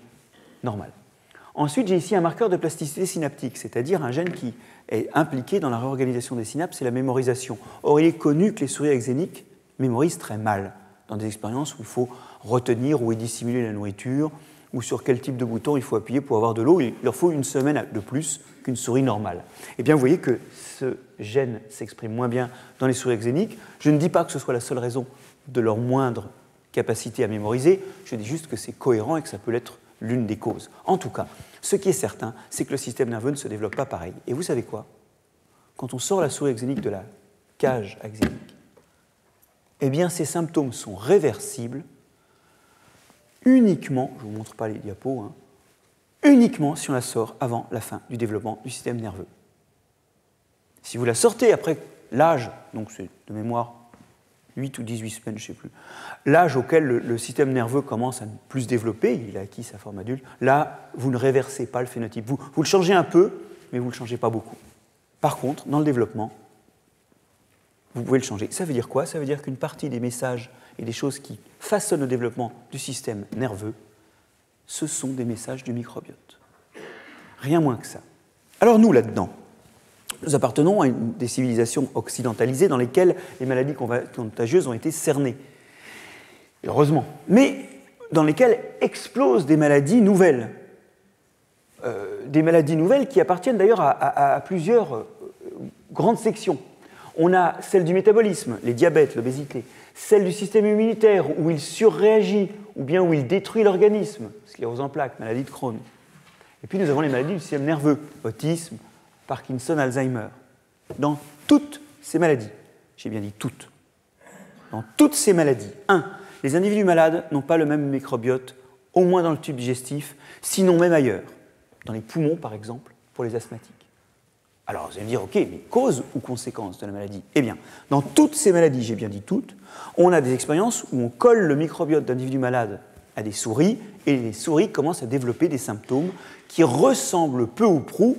[SPEAKER 2] normales. Ensuite, j'ai ici un marqueur de plasticité synaptique, c'est-à-dire un gène qui est impliqué dans la réorganisation des synapses et la mémorisation. Or, il est connu que les souris exéniques mémorisent très mal dans des expériences où il faut retenir où est dissimulée la nourriture, ou sur quel type de bouton il faut appuyer pour avoir de l'eau. Il leur faut une semaine de plus qu'une souris normale. Eh bien, vous voyez que ce gène s'exprime moins bien dans les souris exéniques. Je ne dis pas que ce soit la seule raison de leur moindre capacité à mémoriser, je dis juste que c'est cohérent et que ça peut être l'une des causes. En tout cas, ce qui est certain, c'est que le système nerveux ne se développe pas pareil. Et vous savez quoi? Quand on sort la souris exénique de la cage exénique, eh bien, ces symptômes sont réversibles uniquement, je ne vous montre pas les diapos, uniquement si on la sort avant la fin du développement du système nerveux. Si vous la sortez après l'âge, donc c'est de mémoire 8 ou 18 semaines, je ne sais plus, l'âge auquel le système nerveux commence à ne plus se développer, il a acquis sa forme adulte, là, vous ne réversez pas le phénotype. Vous le changez un peu, mais vous ne le changez pas beaucoup. Par contre, dans le développement, vous pouvez le changer. Ça veut dire quoi? Ça veut dire qu'une partie des messages et des choses qui façonnent le développement du système nerveux, ce sont des messages du microbiote. Rien moins que ça. Alors nous, là-dedans, nous appartenons à des civilisations occidentalisées dans lesquelles les maladies contagieuses ont été cernées. Heureusement. Mais dans lesquelles explosent des maladies nouvelles. Des maladies nouvelles qui appartiennent d'ailleurs à plusieurs grandes sections. On a celle du métabolisme, les diabètes, l'obésité, celle du système immunitaire où il surréagit ou bien où il détruit l'organisme, sclérose en plaques, maladie de Crohn. Et puis nous avons les maladies du système nerveux, autisme, Parkinson, Alzheimer. Dans toutes ces maladies, j'ai bien dit toutes, dans toutes ces maladies, les individus malades n'ont pas le même microbiote, au moins dans le tube digestif, sinon même ailleurs, dans les poumons par exemple, pour les asthmatiques. Alors vous allez me dire, ok, mais cause ou conséquence de la maladie? Eh bien, dans toutes ces maladies, j'ai bien dit toutes, on a des expériences où on colle le microbiote d'individus malades à des souris, et les souris commencent à développer des symptômes qui ressemblent peu ou prou,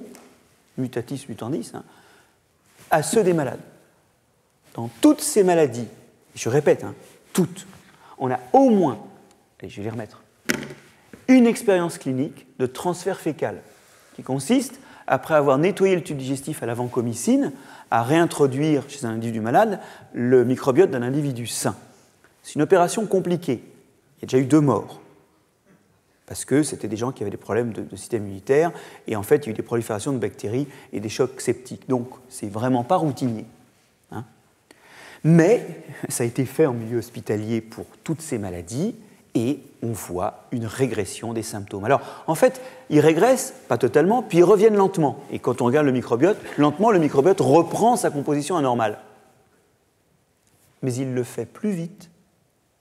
[SPEAKER 2] mutatis mutandis, à ceux des malades. Dans toutes ces maladies, je répète, toutes, on a au moins, et je vais les remettre, une expérience clinique de transfert fécal qui consiste, après avoir nettoyé le tube digestif à la vancomycine, à réintroduire chez un individu malade le microbiote d'un individu sain. C'est une opération compliquée. Il y a déjà eu 2 morts, parce que c'était des gens qui avaient des problèmes de système immunitaire, et en fait, il y a eu des proliférations de bactéries et des chocs septiques. Donc, c'est vraiment pas routinier. Mais ça a été fait en milieu hospitalier pour toutes ces maladies, et on voit une régression des symptômes. Alors, en fait, ils régressent, pas totalement, puis ils reviennent lentement. Et quand on regarde le microbiote, lentement, le microbiote reprend sa composition anormale. Mais il le fait plus vite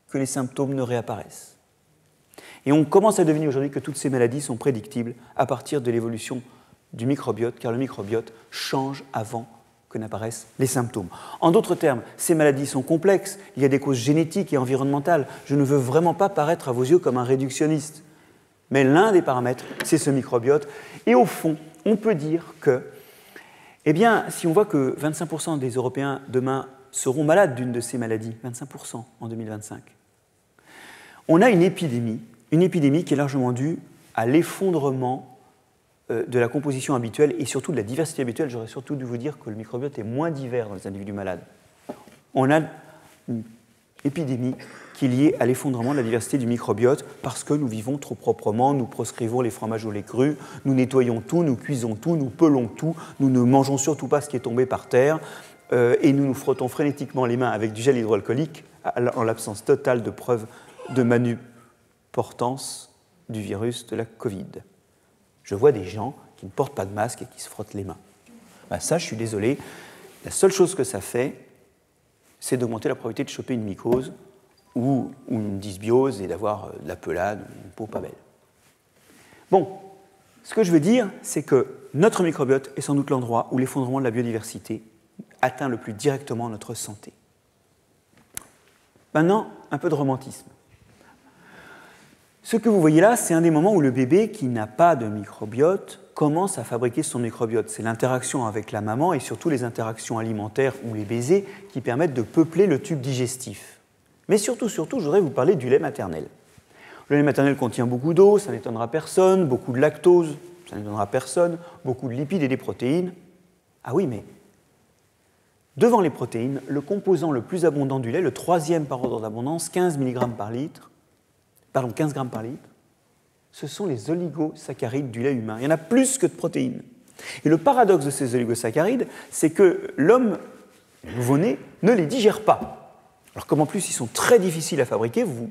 [SPEAKER 2] que les symptômes ne réapparaissent. Et on commence à deviner aujourd'hui que toutes ces maladies sont prédictibles à partir de l'évolution du microbiote, car le microbiote change avant que n'apparaissent les symptômes. En d'autres termes, ces maladies sont complexes, il y a des causes génétiques et environnementales. Je ne veux vraiment pas paraître à vos yeux comme un réductionniste, mais l'un des paramètres, c'est ce microbiote. Et au fond, on peut dire que, eh bien, si on voit que 25% des Européens demain seront malades d'une de ces maladies, 25% en 2025, on a une épidémie qui est largement due à l'effondrement de la composition habituelle et surtout de la diversité habituelle. J'aurais surtout dû vous dire que le microbiote est moins divers dans les individus malades. On a une épidémie qui est liée à l'effondrement de la diversité du microbiote parce que nous vivons trop proprement, nous proscrivons les fromages au lait cru, nous nettoyons tout, nous cuisons tout, nous pelons tout, nous ne mangeons surtout pas ce qui est tombé par terre. et nous nous frottons frénétiquement les mains avec du gel hydroalcoolique en l'absence totale de preuves de manuportance du virus de la Covid. Je vois des gens qui ne portent pas de masque et qui se frottent les mains. Ben ça, je suis désolé, la seule chose que ça fait, c'est d'augmenter la probabilité de choper une mycose ou une dysbiose et d'avoir de la pelade, une peau pas belle. Bon, ce que je veux dire, c'est que notre microbiote est sans doute l'endroit où l'effondrement de la biodiversité atteint le plus directement notre santé. Maintenant, un peu de romantisme. Ce que vous voyez là, c'est un des moments où le bébé qui n'a pas de microbiote commence à fabriquer son microbiote. C'est l'interaction avec la maman et surtout les interactions alimentaires ou les baisers qui permettent de peupler le tube digestif. Mais surtout, je voudrais vous parler du lait maternel. Le lait maternel contient beaucoup d'eau, ça n'étonnera personne, beaucoup de lactose, ça n'étonnera personne, beaucoup de lipides et des protéines. Ah oui, mais devant les protéines, le composant le plus abondant du lait, le troisième par ordre d'abondance, 15 grammes par litre, ce sont les oligosaccharides du lait humain. Il y en a plus que de protéines. Et le paradoxe de ces oligosaccharides, c'est que l'homme nouveau-né ne les digère pas. Alors comme en plus ils sont très difficiles à fabriquer, vous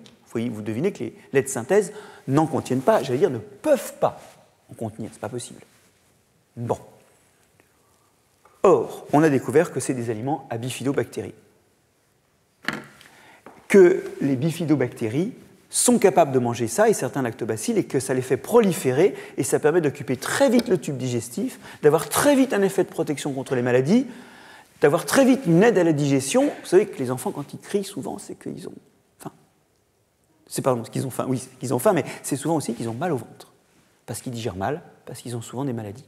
[SPEAKER 2] devinez que les laits de synthèse n'en contiennent pas, j'allais dire ne peuvent pas en contenir, c'est pas possible. Bon. Or, on a découvert que c'est des aliments à bifidobactéries. Que les bifidobactéries sont capables de manger ça, et certains lactobacilles, et que ça les fait proliférer, et ça permet d'occuper très vite le tube digestif, d'avoir très vite un effet de protection contre les maladies, d'avoir très vite une aide à la digestion. Vous savez que les enfants, quand ils crient souvent, c'est qu'ils ont faim. C'est pas qu'ils ont faim, oui, qu'ils ont faim, mais c'est souvent aussi qu'ils ont mal au ventre, parce qu'ils digèrent mal, parce qu'ils ont souvent des maladies.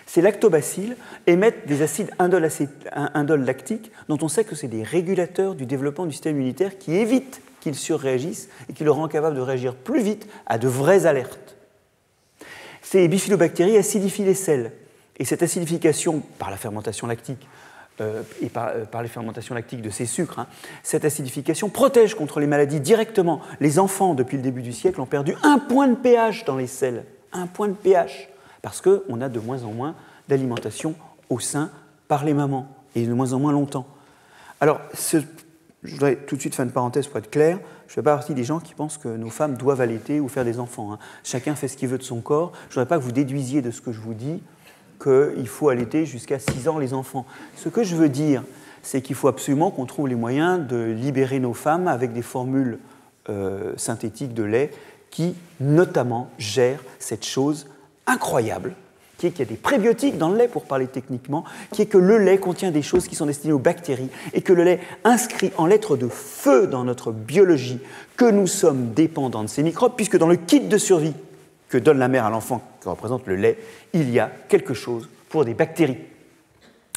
[SPEAKER 2] Ces lactobacilles émettent des acides indol lactiques, dont on sait que c'est des régulateurs du développement du système immunitaire qui évitent qu'ils surréagissent et qui le rendent capable de réagir plus vite à de vraies alertes. Ces bifidobactéries acidifient les sels, et cette acidification par la fermentation lactique et par les fermentations lactiques de ces sucres, cette acidification protège contre les maladies directement. Les enfants, depuis le début du siècle, ont perdu 1 point de pH dans les selles, 1 point de pH, parce qu'on a de moins en moins d'alimentation au sein par les mamans, et de moins en moins longtemps. Alors, je voudrais tout de suite faire une parenthèse pour être clair. Je ne fais pas partie des gens qui pensent que nos femmes doivent allaiter ou faire des enfants. Chacun fait ce qu'il veut de son corps. Je ne voudrais pas que vous déduisiez de ce que je vous dis qu'il faut allaiter jusqu'à 6 ans les enfants. Ce que je veux dire, c'est qu'il faut absolument qu'on trouve les moyens de libérer nos femmes avec des formules synthétiques de lait qui, notamment, gèrent cette chose incroyable, qui est qu'il y a des prébiotiques dans le lait, pour parler techniquement, qui est que le lait contient des choses qui sont destinées aux bactéries, et que le lait inscrit en lettres de feu dans notre biologie que nous sommes dépendants de ces microbes, puisque dans le kit de survie que donne la mère à l'enfant, que représente le lait, il y a quelque chose pour des bactéries.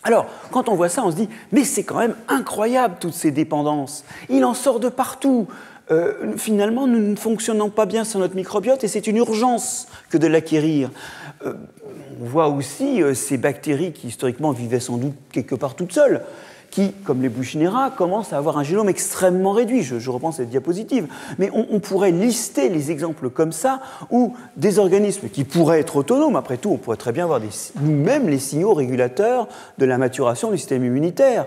[SPEAKER 2] Alors, quand on voit ça, on se dit « mais c'est quand même incroyable, toutes ces dépendances, il en sort de partout ». Finalement, nous ne fonctionnons pas bien sur notre microbiote et c'est une urgence que de l'acquérir. On voit aussi ces bactéries qui, historiquement, vivaient sans doute quelque part toutes seules, qui, comme les Buchnera, commencent à avoir un génome extrêmement réduit. Je reprends cette diapositive. Mais on pourrait lister les exemples comme ça, où des organismes qui pourraient être autonomes, après tout, on pourrait très bien avoir nous-mêmes les signaux régulateurs de la maturation du système immunitaire,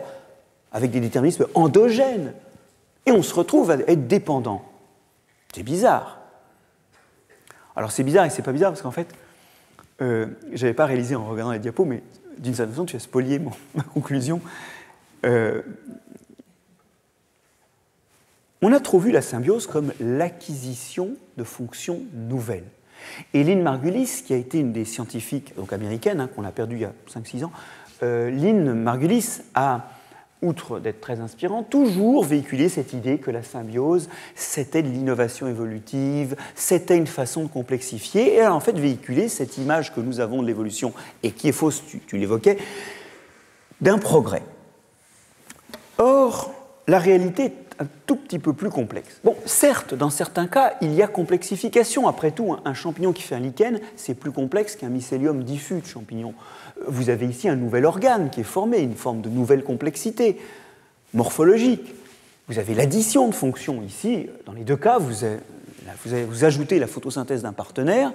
[SPEAKER 2] avec des déterminismes endogènes. Et on se retrouve à être dépendant. C'est bizarre. Alors c'est bizarre et c'est pas bizarre parce qu'en fait, je n'avais pas réalisé en regardant les diapos, mais d'une certaine façon, tu as spolié ma conclusion. On a trop vu la symbiose comme l'acquisition de fonctions nouvelles. Et Lynn Margulis, qui a été une des scientifiques donc américaines, qu'on a perdue il y a 5-6 ans, Lynn Margulis a, outre d'être très inspirant, toujours véhiculé cette idée que la symbiose, c'était de l'innovation évolutive, c'était une façon de complexifier, et elle a en fait véhiculé cette image que nous avons de l'évolution, et qui est fausse, tu l'évoquais, d'un progrès. Or, la réalité est un tout petit peu plus complexe. Bon, certes, dans certains cas, il y a complexification. Après tout, un champignon qui fait un lichen, c'est plus complexe qu'un mycélium diffus de champignons. Vous avez ici un nouvel organe qui est formé, une forme de nouvelle complexité morphologique. Vous avez l'addition de fonctions. Ici, dans les deux cas, vous ajoutez la photosynthèse d'un partenaire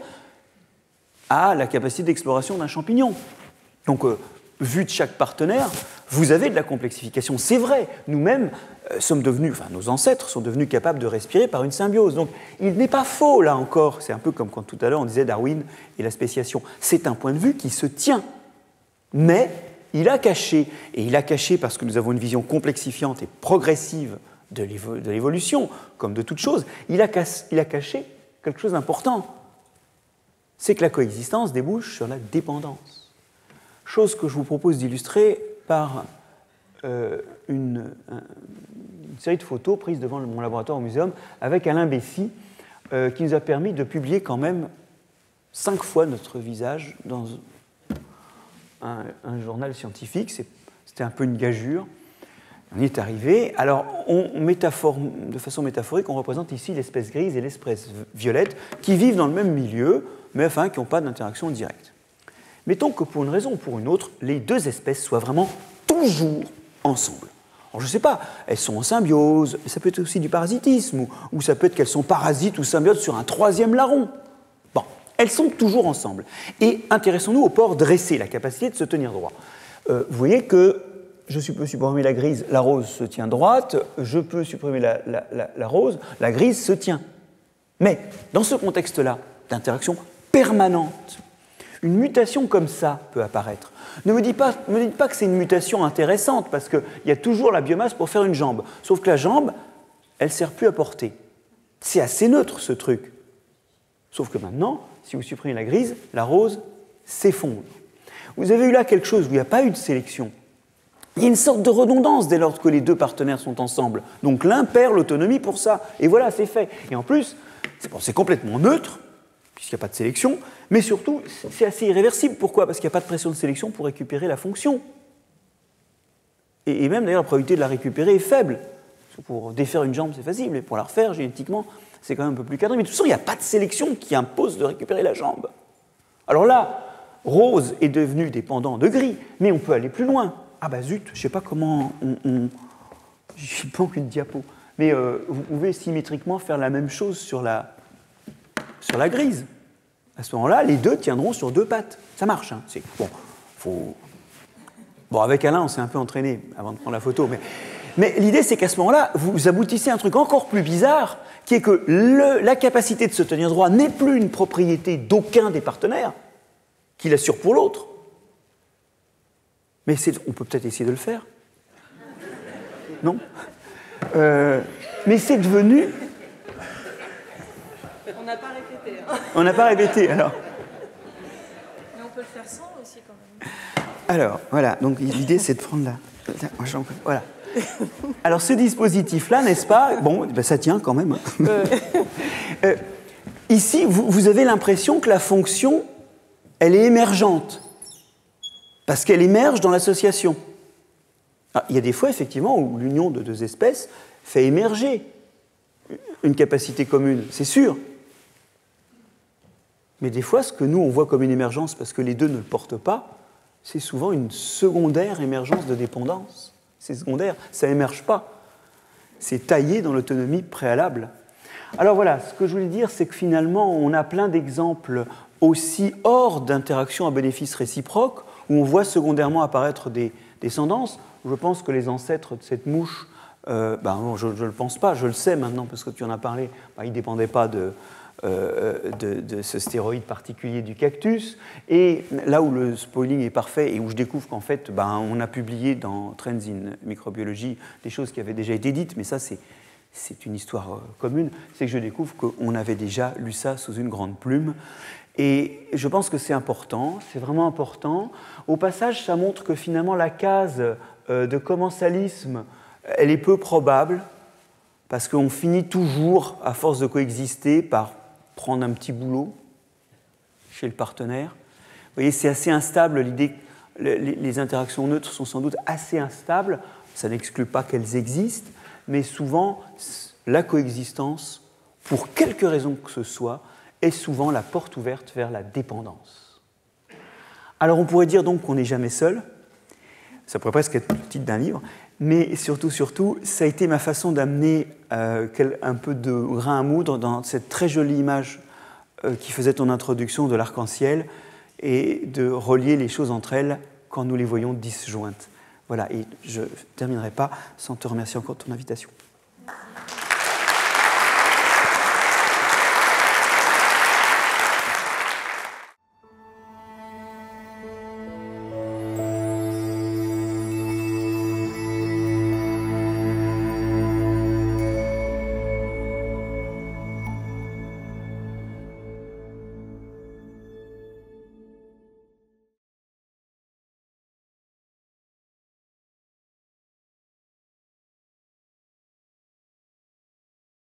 [SPEAKER 2] à la capacité d'exploration d'un champignon. Donc, vue de chaque partenaire, vous avez de la complexification. C'est vrai, nous-mêmes sommes devenus, enfin nos ancêtres sont devenus capables de respirer par une symbiose. Donc il n'est pas faux, là encore, c'est un peu comme quand tout à l'heure on disait Darwin et la spéciation. C'est un point de vue qui se tient, mais il a caché, et il a caché parce que nous avons une vision complexifiante et progressive de l'évolution, comme de toute chose, il a caché quelque chose d'important. C'est que la coexistence débouche sur la dépendance. Chose que je vous propose d'illustrer par une série de photos prises devant mon laboratoire au muséum avec Alain Bessy, qui nous a permis de publier quand même 5 fois notre visage dans un journal scientifique. C'était un peu une gageure. On y est arrivé. Alors, de façon métaphorique, on représente ici l'espèce grise et l'espèce violette qui vivent dans le même milieu, mais enfin qui n'ont pas d'interaction directe. Mettons que pour une raison ou pour une autre, les deux espèces soient vraiment toujours ensemble. Alors, je ne sais pas, elles sont en symbiose, mais ça peut être aussi du parasitisme, ou ça peut être qu'elles sont parasites ou symbiotes sur un troisième larron. Bon, elles sont toujours ensemble. Et intéressons-nous au port dressé, la capacité de se tenir droit. Vous voyez que je peux supprimer la grise, la rose se tient droite, je peux supprimer la rose, la grise se tient. Mais dans ce contexte-là, d'interaction permanente, une mutation comme ça peut apparaître. Ne me dites pas que c'est une mutation intéressante, parce qu'il y a toujours la biomasse pour faire une jambe. Sauf que la jambe, elle ne sert plus à porter. C'est assez neutre, ce truc. Sauf que maintenant, si vous supprimez la grise, la rose s'effondre. Vous avez eu là quelque chose où il n'y a pas eu de sélection. Il y a une sorte de redondance dès lors que les deux partenaires sont ensemble. Donc l'un perd l'autonomie pour ça. Et voilà, c'est fait. Et en plus, c'est complètement neutre, puisqu'il n'y a pas de sélection, mais surtout, c'est assez irréversible. Pourquoi ? Parce qu'il n'y a pas de pression de sélection pour récupérer la fonction. Et même d'ailleurs, la probabilité de la récupérer est faible. Pour défaire une jambe, c'est facile, mais pour la refaire, génétiquement, c'est quand même un peu plus cadré. Mais de toute façon, il n'y a pas de sélection qui impose de récupérer la jambe. Alors là, rose est devenu dépendant de gris, mais on peut aller plus loin. Ah bah zut, je ne sais pas comment j'ai pas aucune diapo. Mais vous pouvez symétriquement faire la même chose sur la grise. À ce moment-là, les deux tiendront sur deux pattes. Ça marche. Hein. Bon, avec Alain, on s'est un peu entraîné avant de prendre la photo. Mais l'idée, c'est qu'à ce moment-là, vous aboutissez à un truc encore plus bizarre, qui est que la capacité de se tenir droit n'est plus une propriété d'aucun des partenaires, qui l'assure pour l'autre. Mais on peut peut-être essayer de le faire. Non ? Mais c'est devenu...
[SPEAKER 1] On n'a pas répété. Hein.
[SPEAKER 2] On n'a pas répété, alors.
[SPEAKER 1] Mais on peut le faire sans aussi, quand même.
[SPEAKER 2] Alors, voilà. Donc, l'idée, c'est de prendre Voilà. Alors, ce dispositif-là, n'est-ce pas ? Bon, ben, ça tient quand même. Ici, vous avez l'impression que la fonction, elle est émergente. Parce qu'elle émerge dans l'association. Il y a des fois, effectivement, où l'union de deux espèces fait émerger une capacité commune, c'est sûr. Mais des fois, ce que nous, on voit comme une émergence, parce que les deux ne le portent pas, c'est souvent une secondaire émergence de dépendance. C'est secondaire, ça n'émerge pas. C'est taillé dans l'autonomie préalable. Alors voilà, ce que je voulais dire, c'est que finalement, on a plein d'exemples aussi hors d'interaction à bénéfice réciproque, où on voit secondairement apparaître des descendances. Je pense que les ancêtres de cette mouche, non, je ne le pense pas, je le sais maintenant parce que tu en as parlé, ils ne dépendaient pas de ce stéroïde particulier du cactus. Et là où le spoiling est parfait et où je découvre qu'en fait, on a publié dans Trends in Microbiology des choses qui avaient déjà été dites, mais ça c'est une histoire commune, c'est que je découvre qu'on avait déjà lu ça sous une grande plume. Et je pense que c'est important, c'est vraiment important. Au passage, ça montre que finalement la case de commensalisme, elle est peu probable, parce qu'on finit toujours, à force de coexister, par prendre un petit boulot chez le partenaire. Vous voyez, c'est assez instable, l'idée que les interactions neutres sont sans doute assez instables, ça n'exclut pas qu'elles existent, mais souvent, la coexistence, pour quelque raison que ce soit, est souvent la porte ouverte vers la dépendance. Alors on pourrait dire donc qu'on n'est jamais seul, ça pourrait presque être le titre d'un livre, mais surtout, ça a été ma façon d'amener un peu de grain à moudre dans cette très jolie image qui faisait ton introduction de l'arc-en-ciel et de relier les choses entre elles quand nous les voyons disjointes. Voilà, et je ne terminerai pas sans te remercier encore de ton invitation.